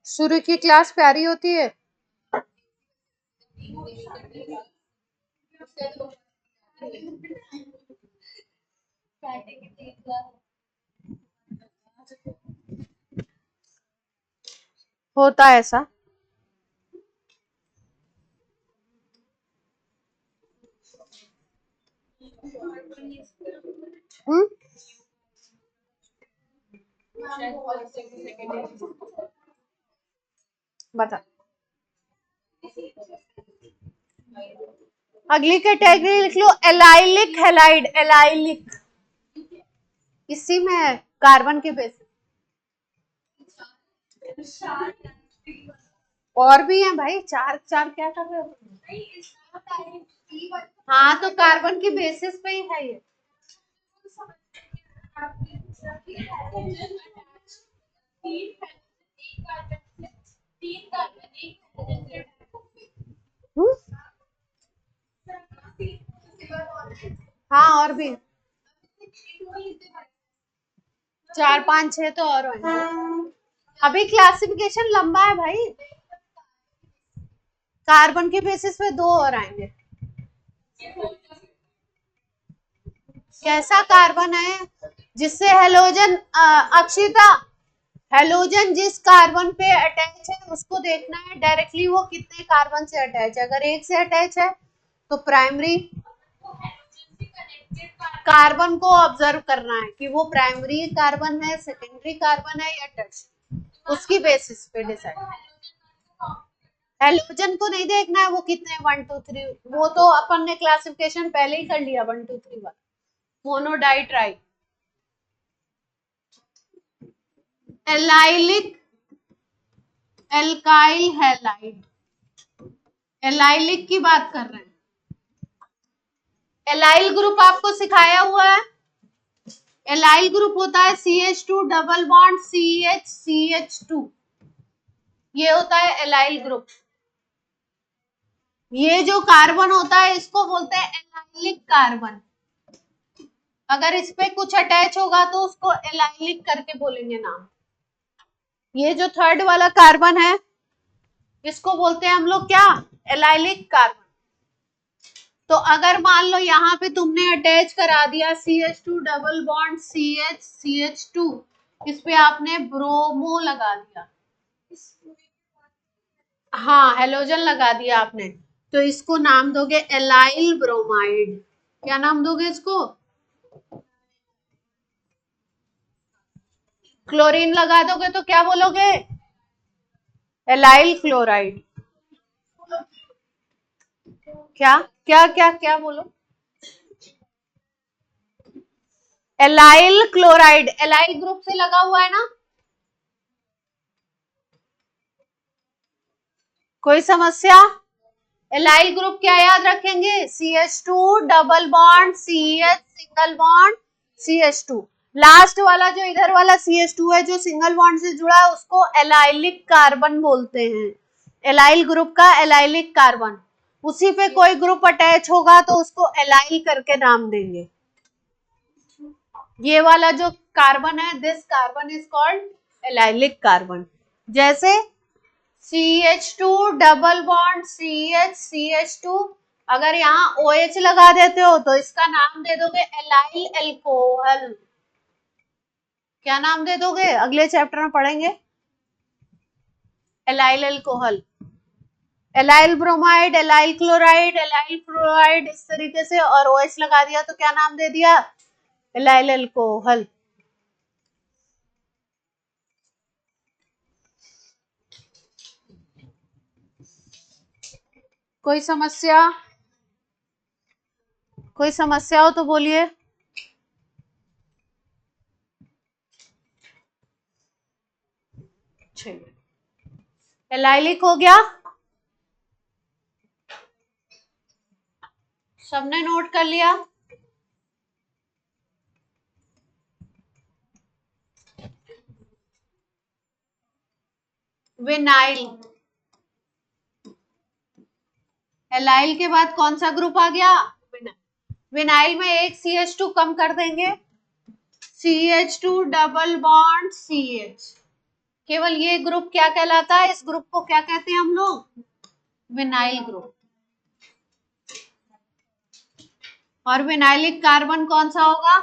शुरू की क्लास प्यारी होती है। होता है ऐसा। बता। अगली कैटेगरी लिख लो, एलाइलिक हैलाइड। एलाइलिक इसी में है, कार्बन के बेस। और भी है भाई, चार चार क्या कर रहे हो? हाँ, तो कार्बन के बेसिस पे ही है ये। हाँ, और भी 4 5 6 तो और हैं। अभी क्लासिफिकेशन लंबा है भाई, कार्बन के बेसिस पे 2 और आएंगे। कैसा कार्बन है जिससे हेलोजन, अक्षिता, हेलोजन जिस कार्बन पे अटैच है उसको देखना है डायरेक्टली वो कितने कार्बन से अटैच है। अगर एक से अटैच है तो प्राइमरी कार्बन को ऑब्जर्व करना है कि वो प्राइमरी कार्बन है, सेकेंडरी कार्बन है या टच, उसकी बेसिस पे डिसाइड। हेलोजन को नहीं देखना है वो कितने 1 2 3, वो तो अपन ने क्लासिफिकेशन पहले ही कर लिया 1 2 3 वाला। Mono di tri allylic alkyl halide, allylic की बात कर रहे हैं। एलाइल ग्रुप आपको सिखाया हुआ है। एलाइल ग्रुप होता है CH2 डबल बॉन्ड CH2, ये होता है एलाइल ग्रुप। ये जो कार्बन होता है इसको बोलते हैं एलाइलिक कार्बन। अगर इस पे कुछ अटैच होगा तो उसको एलाइलिक करके बोलेंगे नाम। ये जो थर्ड वाला कार्बन है इसको बोलते हैं हम लोग क्या, एलाइलिक कार्बन। तो अगर मान लो यहाँ पे तुमने अटैच करा दिया CH2 डबल बॉन्ड CH2, इस पे आपने ब्रोमो लगा दिया, हाँ हेलोजन लगा दिया आपने, तो इसको नाम दोगे एलाइल ब्रोमाइड। क्या नाम दोगे इसको? क्लोरीन लगा दोगे तो क्या बोलोगे? Allyl chloride. क्या क्या क्या क्या बोलो? एलाइल क्लोराइड, एलाइल ग्रुप से लगा हुआ है ना, कोई समस्या? एलाइल ग्रुप क्या याद रखेंगे? CH2 double bond CH single bond CH2। Last वाला जो इधर वाला CH2 है जो सिंगल बॉन्ड से जुड़ा है उसको एलाइलिक कार्बन बोलते हैं। एलाइल ग्रुप का एलाइलिक कार्बन, उसी पे कोई ग्रुप अटैच होगा तो उसको एलाइल करके नाम देंगे। ये वाला जो कार्बन है, this carbon is called allylic carbon. जैसे CH2 डबल बॉन्ड CH2, अगर यहाँ OH लगा देते हो तो इसका नाम दे दोगे एलाइल एल्कोहल। क्या नाम दे दोगे? अगले चैप्टर में पढ़ेंगे। Allyl alcohol, allyl bromide, allyl chloride, allyl fluoride, इस तरीके से, और OH लगा दिया तो क्या नाम दे दिया? Allyl alcohol. कोई समस्या? कोई समस्या हो तो बोलिए। एलाइलिक हो गया, सबने नोट कर लिया? विनाइल, एलाइल के बाद कौन सा ग्रुप आ गया? विनाइल में एक CH2 कम कर देंगे, CH2 डबल बॉन्ड CH, केवल ये ग्रुप क्या कहलाता है? इस ग्रुप को क्या कहते हैं हम लोग? Vinyl group. और विनाइलिक कार्बन कौन सा होगा?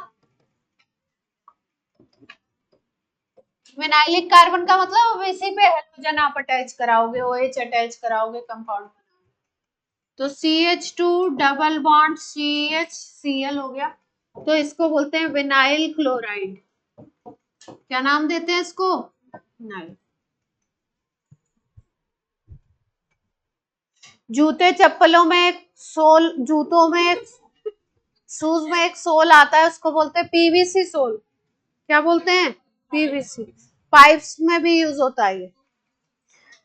विनाइलिक कार्बन का मतलब इसी पे हेलोजन आप अटैच कराओगे, OH अटैच कराओगे कंपाउंड, तो CH2 डबल बॉन्ड CHCl हो गया, तो इसको बोलते हैं विनाइल क्लोराइड। क्या नाम देते हैं इसको? विनाइल। जूते चप्पलों में एक सोल, जूतों में एक, शूज में एक सोल आता है उसको बोलते हैं PVC सोल। क्या बोलते हैं? PVC। पाइप्स में भी यूज होता है ये,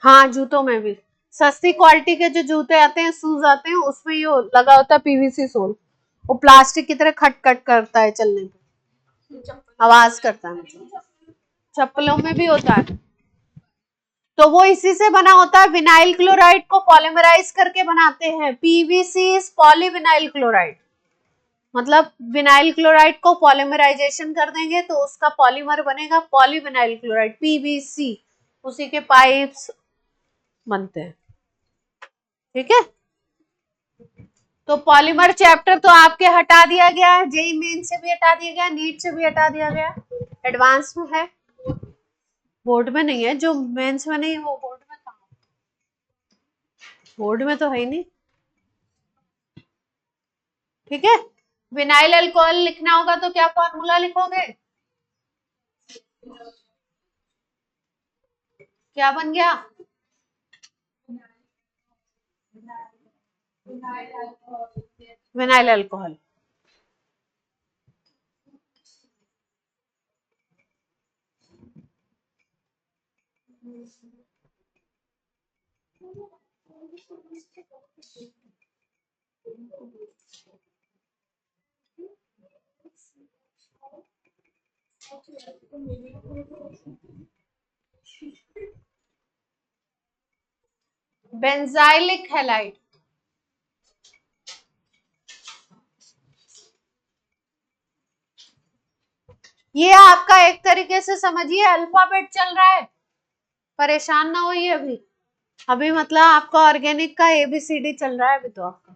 हाँ जूतों में भी। सस्ती क्वालिटी के जो जूते आते हैं, शूज आते हैं, उसमें ये लगा होता है PVC सोल। वो प्लास्टिक की तरह खट खट करता है, चलने पे आवाज करता है, चप्पलों में भी होता है। तो वो इसी से बना होता है, विनाइल क्लोराइड को पॉलीमराइज करके बनाते हैं। PVC पॉलीविनाइल क्लोराइड, मतलब विनाइल क्लोराइड को पॉलीमराइजेशन कर देंगे तो उसका पॉलीमर बनेगा पॉलीविनाइल क्लोराइड PVC, उसी के पाइप्स बनते हैं। ठीक है, तो पॉलीमर चैप्टर तो आपके हटा दिया गया है, JEE मेन से भी हटा दिया गया, नीट से भी हटा दिया गया, एडवांस में है। बोर्ड में नहीं है, जो मेंस में नहीं है वो बोर्ड में कहाँ? बोर्ड में तो है ही नहीं। ठीक है, विनाइल अल्कोहल लिखना होगा तो क्या फॉर्मूला लिखोगे? क्या बन गया? Vinyl alcohol. बेंजाइलिक हैलाइड, ये आपका एक तरीके से समझिए अल्फाबेट चल रहा है, परेशान ना होइए। अभी अभी मतलब आपका ऑर्गेनिक का ABCD चल रहा है अभी तो आपका।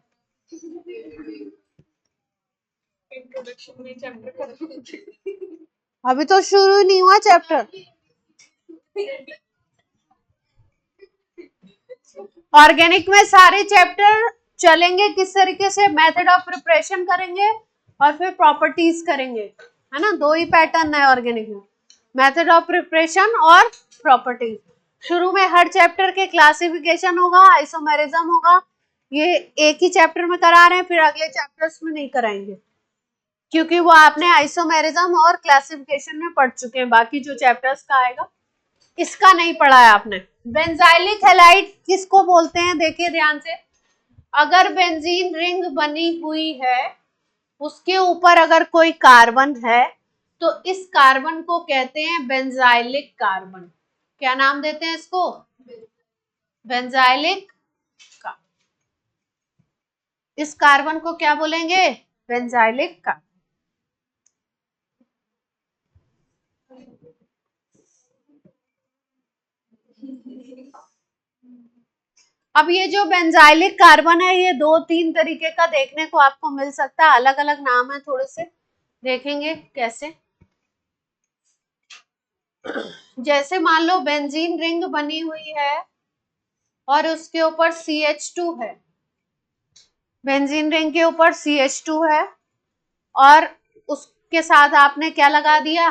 इंट्रोडक्शन में चैप्टर
अभी तो शुरू नहीं हुआ चैप्टर। ऑर्गेनिक में सारे चैप्टर चलेंगे किस तरीके से, मेथड ऑफ प्रिपरेशन करेंगे और फिर प्रॉपर्टीज करेंगे, है ना। दो ही पैटर्न है ऑर्गेनिक में, मेथड ऑफ प्रिपरेशन और प्रॉपर्टीज। शुरू में हर चैप्टर के क्लासिफिकेशन होगा, आइसोमेरिज्म होगा, ये एक ही चैप्टर में करा रहे हैं, फिर अगले चैप्टर्स में नहीं कराएंगे क्योंकि वो आपने आइसोमेरिज्म और क्लासिफिकेशन में पढ़ चुके हैं। बाकी जो चैप्टर्स का आएगा इसका नहीं पढ़ा है आपने। बेंजाइलिक हैलाइड किसको बोलते हैं, देखिए ध्यान से। अगर बेंजीन रिंग बनी हुई है, उसके ऊपर अगर कोई कार्बन है तो इस कार्बन को कहते हैं बेंजाइलिक कार्बन। क्या नाम देते हैं इसको? बेंजाइलिक। इस कार्बन को क्या बोलेंगे? Benzylic carbon. अब ये जो बेंजाइलिक कार्बन है, ये 2-3 तरीके का देखने को आपको मिल सकता है, अलग अलग नाम है, थोड़े से देखेंगे कैसे। जैसे मान लो बेंजीन रिंग बनी हुई है और उसके ऊपर CH2 है, बेंजीन रिंग के ऊपर CH2 है और उसके साथ आपने क्या लगा दिया?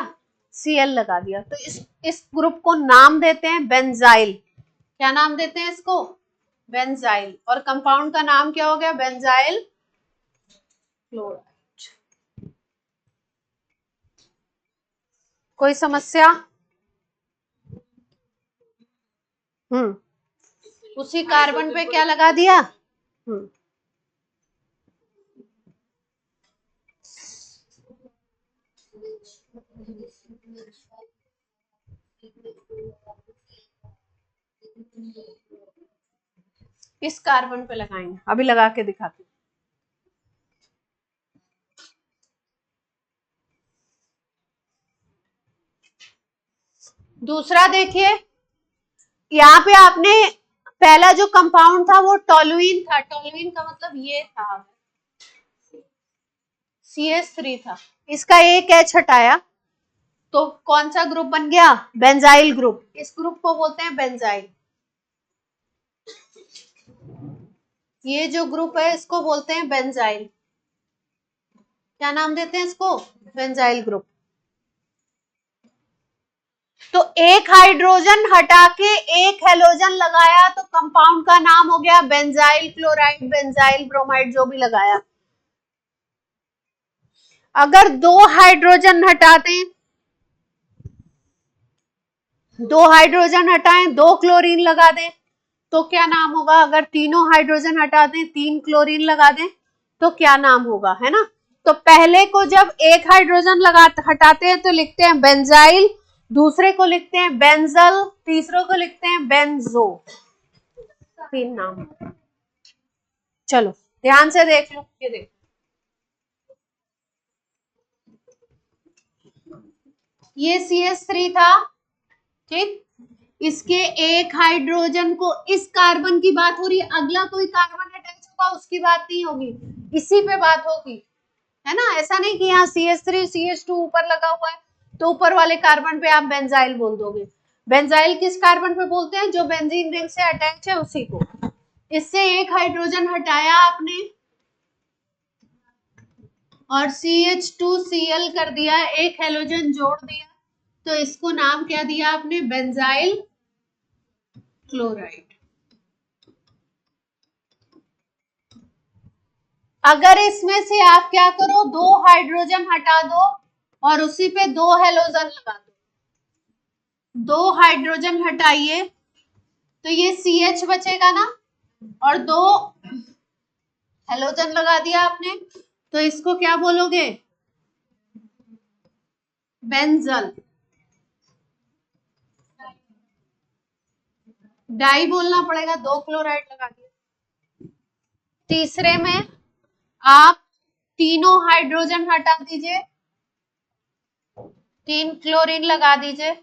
Cl लगा दिया, तो इस ग्रुप को नाम देते हैं बेंजाइल। क्या नाम देते हैं इसको? बेंजाइल। और कंपाउंड का नाम क्या हो गया? Benzyl chloride. कोई समस्या? उसी कार्बन पे क्या लगा दिया? इस कार्बन पे लगाएंगे, अभी लगा के दिखाते। दूसरा देखिए, यहाँ पे आपने पहला जो कंपाउंड था वो टोलुइन था। टोलुइन का मतलब ये था, CH3 था, इसका एक H हटाया तो कौन सा ग्रुप बन गया? Benzyl group. इस ग्रुप को बोलते हैं बेंजाइल। ये जो ग्रुप है इसको बोलते हैं बेंजाइल। क्या नाम देते हैं इसको? Benzyl group. तो एक हाइड्रोजन हटा के एक हेलोजन लगाया तो कंपाउंड का नाम हो गया बेंजाइल क्लोराइड, बेंजाइल ब्रोमाइड, जो भी लगाया। अगर दो हाइड्रोजन हटाते, दो हाइड्रोजन हटाएं, दो क्लोरीन लगा दें तो क्या नाम होगा? अगर तीनों हाइड्रोजन हटा दें, 3 क्लोरीन लगा दें तो क्या नाम होगा, है ना। तो पहले को जब एक हाइड्रोजन हटाते हैं तो लिखते हैं बेंजाइल, दूसरे को लिखते हैं बेंजल, तीसरे को लिखते हैं बेंजो। 3 नाम। चलो ध्यान से देख लो, ये देखो, ये CH3 था, ठीक। इसके एक हाइड्रोजन को, इस कार्बन की बात हो रही है, अगला कोई कार्बन अटैच होगा उसकी बात नहीं होगी, इसी पे बात होगी, है ना। ऐसा नहीं कि यहाँ CH3 CH2 ऊपर लगा हुआ है तो ऊपर वाले कार्बन पे आप बेंजाइल बोल दोगे। बेंजाइल किस कार्बन पे बोलते हैं? जो बेंजीन रिंग से अटैच है उसी को। इससे एक हाइड्रोजन हटाया आपने और CH2Cl कर दिया, एक हेलोजन जोड़ दिया, तो इसको नाम क्या दिया आपने? Benzyl chloride. अगर इसमें से आप क्या करो, 2 हाइड्रोजन हटा दो और उसी पे 2 हेलोजन लगा दो, 2 हाइड्रोजन हटाइए तो ये CH बचेगा ना, और 2 हेलोजन लगा दिया आपने, तो इसको क्या बोलोगे? बेंजल। डाई बोलना पड़ेगा, 2 क्लोराइड लगा दिया। तीसरे में आप तीनों हाइड्रोजन हटा दीजिए, 3 क्लोरीन लगा दीजिए,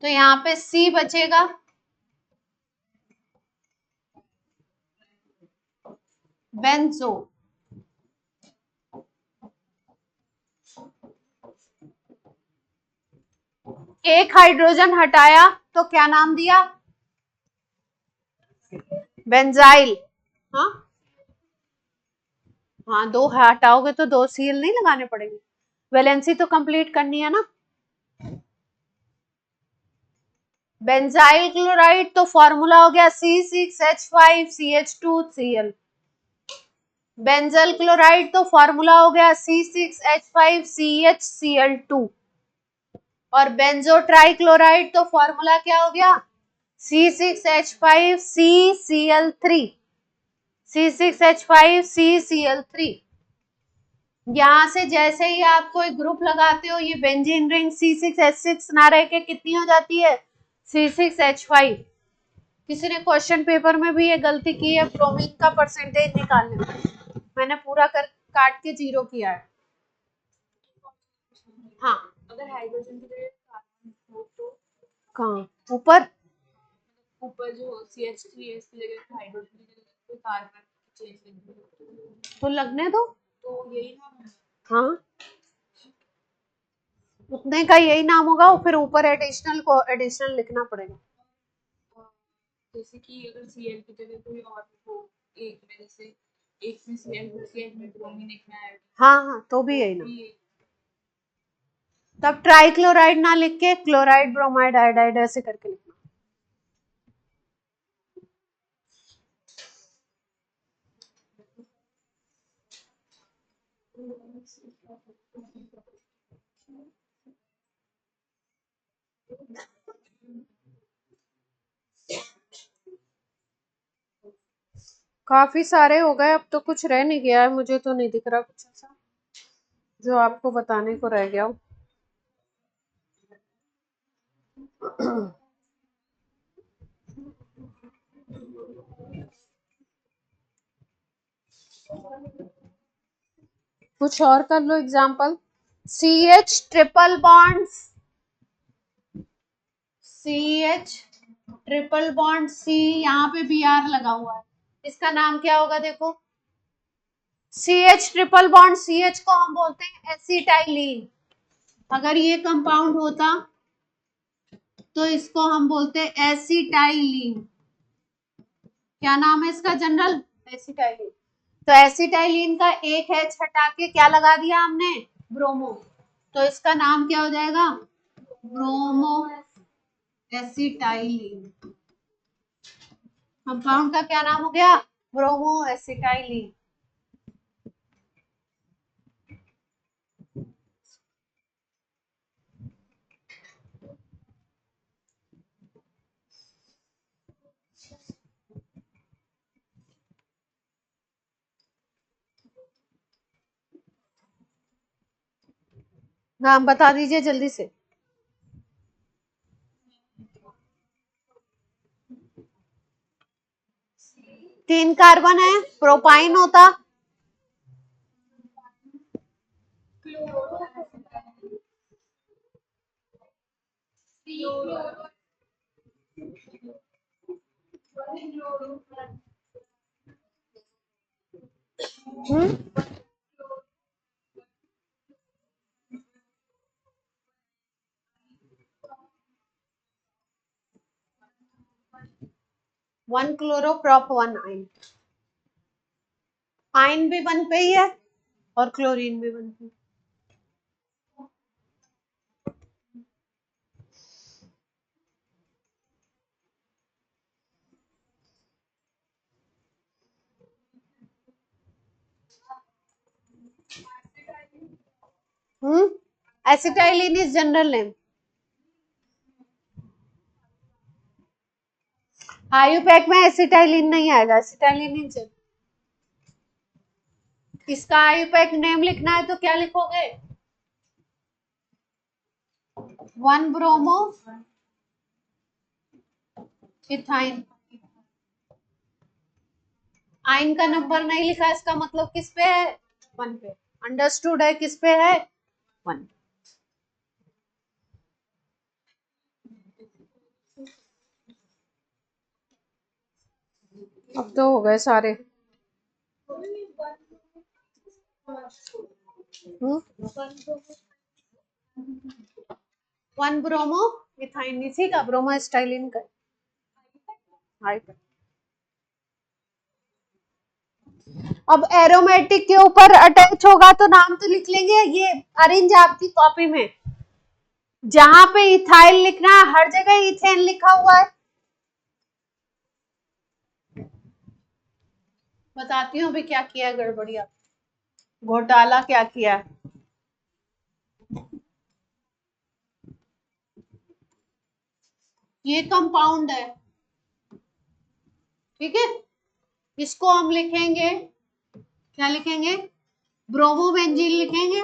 तो यहाँ पे C बचेगा, बेंजो। एक हाइड्रोजन हटाया तो क्या नाम दिया? बेंजाइल। हाँ हाँ, 2 हटाओगे तो 2 Cl नहीं लगाने पड़ेंगे, वैलेंसी तो कंप्लीट करनी है ना। बेंजाइल क्लोराइड तो फॉर्मूला हो गया C6H5CH2Cl। बेंजल क्लोराइड तो फॉर्मूला हो गया C6H5CHCl2। और बेंजो ट्राइक्लोराइड तो फॉर्मूला क्या हो गया? C6H5CCl3। C6H5CCl3। यहां से जैसे ही आप कोई ग्रुप लगाते हो, ये बेंजीन रिंग C6H6 ना रह के कितनी हो जाती है? C6H5। किसी ने क्वेश्चन पेपर में भी ये गलती की है, ब्रोमीन का परसेंटेज निकालने में, मैंने पूरा काट के 0 किया है। हाँ,
अगर हाइड्रोजन की जगह कार्बन हो तो
कहाँ? ऊपर
जो CH3 की जगह हाइड्रोजन की जगह कार्बन चेंज
तो लगने दो,
तो यही नाम है।
हाँ उतने का यही नाम होगा, फिर ऊपर एडिशनल को एडिशनल लिखना पड़ेगा।
जैसे कि अगर Cl की जगह कोई और हो, एक में जैसे एक में Cl में ब्रोमीन, एक में आयोडीन,
हाँ हाँ, तो भी यही नाम। तब ट्राइक्लोराइड ना लिख के क्लोराइड, ब्रोमाइड, आयोडाइड ऐसे करके लिखना। काफी सारे हो गए, अब तो कुछ रह नहीं गया है, मुझे तो नहीं दिख रहा कुछ ऐसा जो आपको बताने को रह गया हो। कुछ और कर लो example. CH triple bond, CH triple bond C, यहाँ पे Br लगा हुआ है, इसका नाम क्या होगा? देखो, CH ट्रिपल बॉन्ड CH को हम बोलते हैं एसिटाइलीन। अगर ये कंपाउंड होता तो इसको हम बोलते हैं एसिटाइलीन। क्या नाम है इसका जनरल? एसिटाइलीन। तो एसिटाइलीन का एक H हटा के क्या लगा दिया हमने? ब्रोमो। तो इसका नाम क्या हो जाएगा? ब्रोमो एसिटाइलीन। कंपाउंड का क्या नाम हो गया? ब्रोमो एसिटाइलीन। नाम बता दीजिए जल्दी से। 3 कार्बन है, प्रोपाइन होता, 1 क्लोरोप्रोप 1 आइन, आइन भी 1 पे ही है और क्लोरीन भी 1 पे। Acetylene is general name. IUPAC में एसिटाइलिन नहीं आएगा, एसिटाइलिन ही जनरल। इसका आयुपैक नेम लिखना है तो क्या लिखोगे? 1 ब्रोमो इथाइन। आइन का नंबर नहीं लिखा, इसका मतलब किस पे है? 1 पे। अंडरस्टूड है, किस पे है? 1। अब तो हो गए सारे। 1 ब्रोमो इथाइन, इसी का ब्रोमो स्टाइलिन का। अब एरोमेटिक के ऊपर अटैच होगा तो नाम तो लिख लेंगे। ये अरेंज आपकी कॉपी में, जहां पे इथाइल लिखना है हर जगह इथेन लिखा हुआ है। बताती हूँ अभी क्या किया गड़बड़िया, घोटाला क्या किया। ये कंपाउंड है, ठीक है, इसको हम लिखेंगे, क्या लिखेंगे? ब्रोमोबेंजीन लिखेंगे।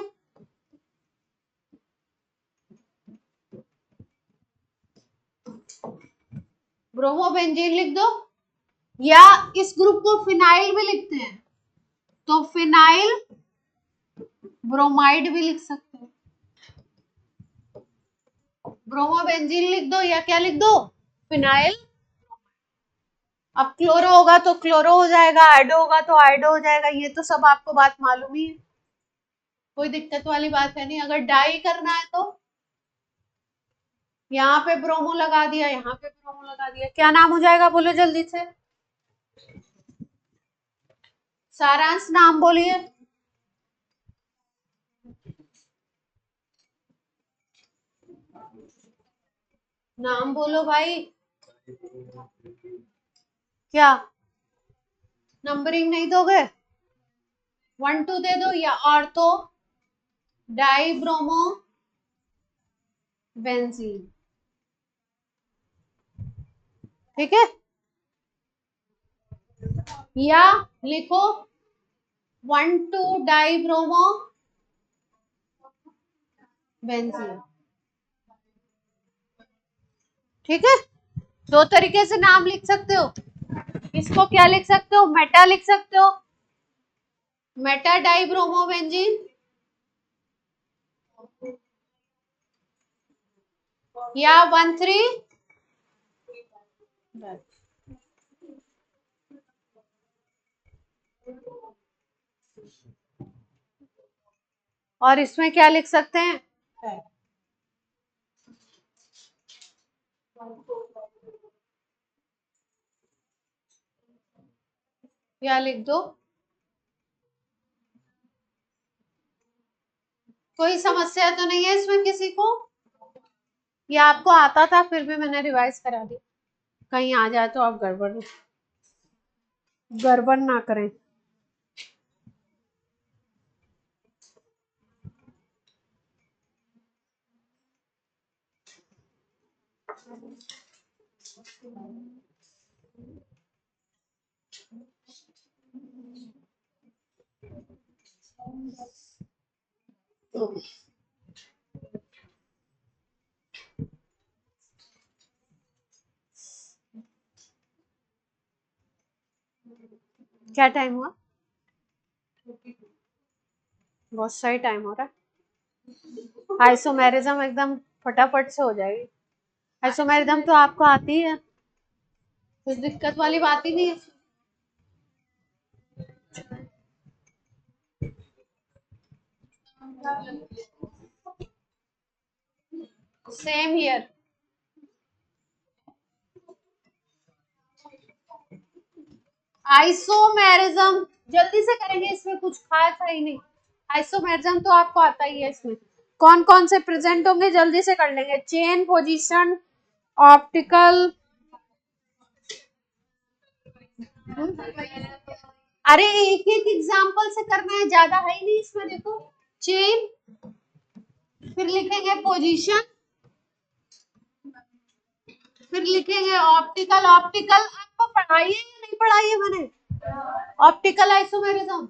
ब्रोमोबेंजीन लिख दो, या इस ग्रुप को फिनाइल भी लिखते हैं तो फिनाइल ब्रोमाइड भी लिख सकते हैं। ब्रोमोबेंजीन लिख दो या क्या लिख दो? फिनाइल। अब क्लोरो होगा तो क्लोरो हो जाएगा, आइडो होगा तो आइडो हो जाएगा। ये तो सब आपको बात मालूम ही है, कोई दिक्कत वाली बात है नहीं। अगर डाई करना है तो यहाँ पे ब्रोमो लगा दिया, यहाँ पे ब्रोमो लगा दिया, क्या नाम हो जाएगा? बोलो जल्दी से, सारांश नाम बोलिए। नाम बोलो भाई। क्या नंबरिंग नहीं दोगे? 1 2 दे दो, या ऑर्थो डाई ब्रोमो बेंजीन, ठीक है, या लिखो 1 2 डाई ब्रोमो बेंजीन, ठीक है। दो तरीके से नाम लिख सकते हो। इसको क्या लिख सकते हो? मेटा लिख सकते हो, मेटा डाई ब्रोमो बेंजीन, या 1 3 और इसमें क्या लिख सकते हैं? या लिख दो। कोई समस्या तो नहीं है इसमें किसी को? या आपको आता था फिर भी मैंने रिवाइज करा दी, कहीं आ जाए तो आप गड़बड़ ना करें। क्या टाइम हुआ? बहुत सही टाइम हो रहा है। आइसोमेरिज्म एकदम फटाफट से हो जाएगी। आइसोमेरिज्म तो आपको आती है, कुछ दिक्कत वाली बात ही नहीं है। Same here. आइसोमेरिज्म जल्दी से करेंगे, इसमें कुछ खास है ही नहीं। आइसोमेरिज्म तो आपको आता ही है। इसमें कौन कौन से प्रेजेंट होंगे जल्दी से कर लेंगे। चेन, पोजीशन, ऑप्टिकल, अरे एक एक एग्जांपल से करना है, ज्यादा है ही नहीं इसमें। देखो चेन, फिर लिखेंगे पोजीशन, फिर लिखेंगे ऑप्टिकल। ऑप्टिकल आपको पढ़ाई है या नहीं पढ़ाई है मैंने? ऑप्टिकल आइसोमेरिज्म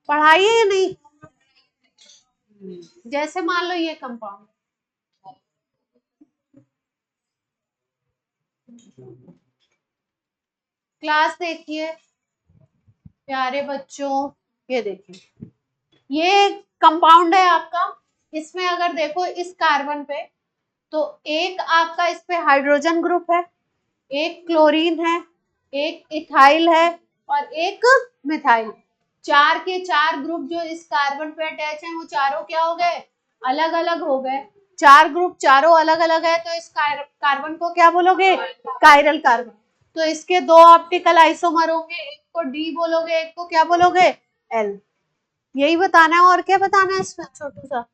पढ़ाई है या नहीं? जैसे मान लो ये कंपाउंड, क्लास देखिए प्यारे बच्चों, ये देखिए ये कंपाउंड है आपका। इसमें अगर देखो इस कार्बन पे, तो एक आपका इस पे हाइड्रोजन ग्रुप है, एक क्लोरीन है, एक इथाइल है और एक मिथाइल। चार के चार ग्रुप जो इस कार्बन पे अटैच हैं वो चारों क्या हो गए? अलग अलग हो गए। चार ग्रुप चारों अलग अलग है, तो इस कार्बन को क्या बोलोगे? Chiral carbon. तो इसके दो ऑप्टिकल आइसोमर होंगे, एक को डी बोलोगे, एक को क्या बोलोगे? एल। यही बताना है, और क्या बताना है इसमें छोटू सा।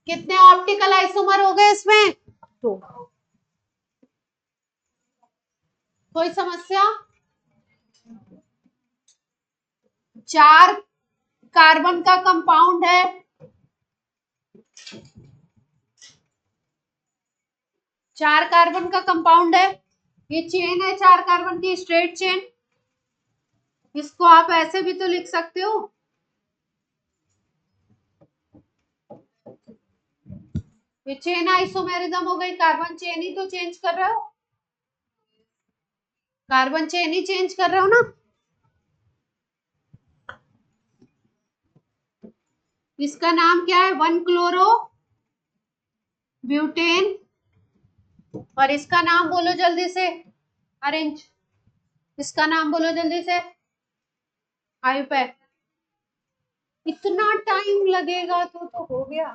कितने ऑप्टिकल आइसोमर हो गए इसमें? दो। कोई समस्या? चार कार्बन का कंपाउंड है, चार कार्बन का कंपाउंड है। ये चेन है चार कार्बन की, स्ट्रेट चेन। इसको आप ऐसे भी तो लिख सकते हो। ये चेन आइसोमेरिज्म हो गई, कार्बन चेन ही तो चेंज कर रहे हो, कार्बन चेन ही चेंज कर रहे हो ना। इसका नाम क्या है? 1-क्लोरो ब्यूटेन। और इसका नाम बोलो जल्दी से, अरेंज। इसका नाम बोलो जल्दी से, आयुपैक। इतना टाइम लगेगा तो हो गया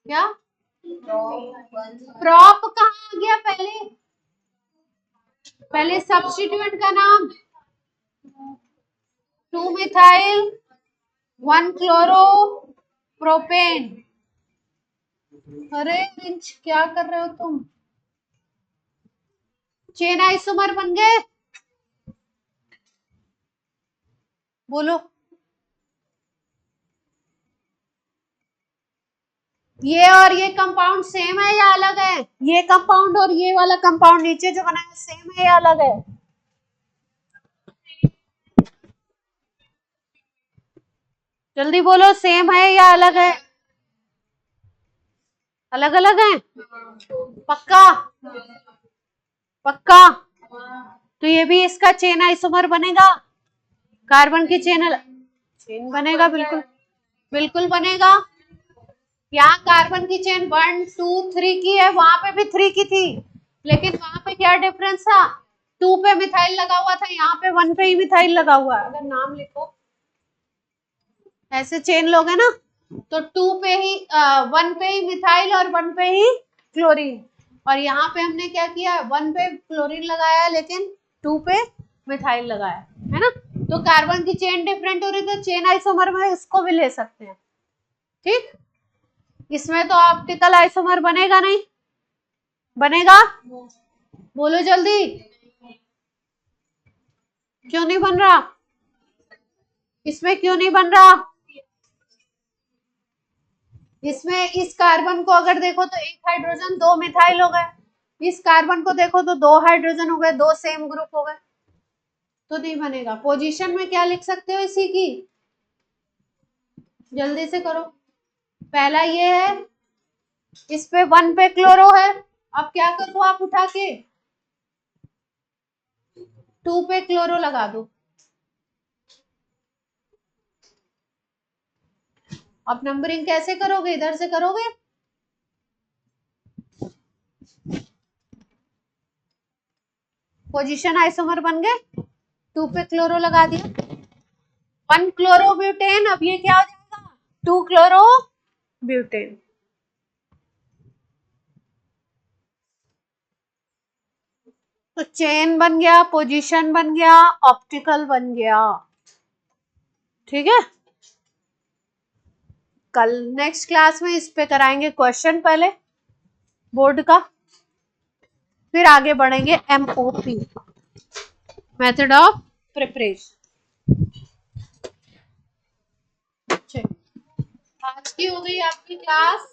क्या? प्रॉप कहाँ आ गया? पहले सब्स्टिट्यूएंट का नाम 2-मिथाइल 1-क्लोरो प्रोपेन। अरे रिंच क्या कर रहे हो तुम? चेन आइसोमर बन गए, बोलो। ये और ये कंपाउंड सेम है या अलग है? ये कंपाउंड और ये वाला कंपाउंड नीचे जो बना है सेम है या अलग है? जल्दी बोलो, सेम है या अलग है? अलग अलग है? पक्का? पक्का? तो ये भी इसका चेन आइसोमर बनेगा, कार्बन की चेन बनेगा, बिल्कुल बिल्कुल बनेगा। यहाँ कार्बन की चेन 1 2 3 की है, वहां पे भी 3 की थी, लेकिन वहां पे क्या डिफरेंस था? 2 पे मिथाइल लगा हुआ था, यहाँ पे 1 पे ही मिथाइल लगा हुआ है। अगर नाम लिखो ऐसे चेन लोगे ना, तो 2 पे ही 1 पे ही मिथाइल और 1 पे ही क्लोरीन। और यहाँ पे हमने क्या किया? 1 पे क्लोरीन लगाया लेकिन 2 पे मिथाइल लगाया, है ना। तो कार्बन की चेन डिफरेंट हो रही, तो चेन आइसोमर में इसको भी ले सकते हैं, ठीक। इसमें तो ऑप्टिकल आइसोमर बनेगा नहीं, बनेगा? बोलो जल्दी, क्यों नहीं बन रहा? इसमें क्यों नहीं बन रहा? इसमें इस कार्बन को अगर देखो तो एक हाइड्रोजन 2 मिथाइल हो गए, इस कार्बन को देखो तो 2 हाइड्रोजन हो गए, 2 सेम ग्रुप हो गए, तो नहीं बनेगा। पोजीशन में क्या लिख सकते हो इसी की? जल्दी से करो। पहला ये है, इस पे 1 पे क्लोरो है, अब क्या करो आप उठा के 2 पे क्लोरो लगा दो। अब नंबरिंग कैसे करोगे? इधर से करोगे? पोजीशन आइसोमर बन गए, 2 पे क्लोरो लगा दिया, 1 क्लोरो ब्यूटेन। अब ये क्या हो जाएगा? 2 क्लोरो ब्यूटेन। तो चेन बन गया, पोजीशन बन गया, ऑप्टिकल बन गया। ठीक है, कल नेक्स्ट क्लास में इस पे कराएंगे क्वेश्चन पहले बोर्ड का, फिर आगे बढ़ेंगे MOP, मेथड ऑफ प्रिपरेशन। आज की हो गई आपकी क्लास।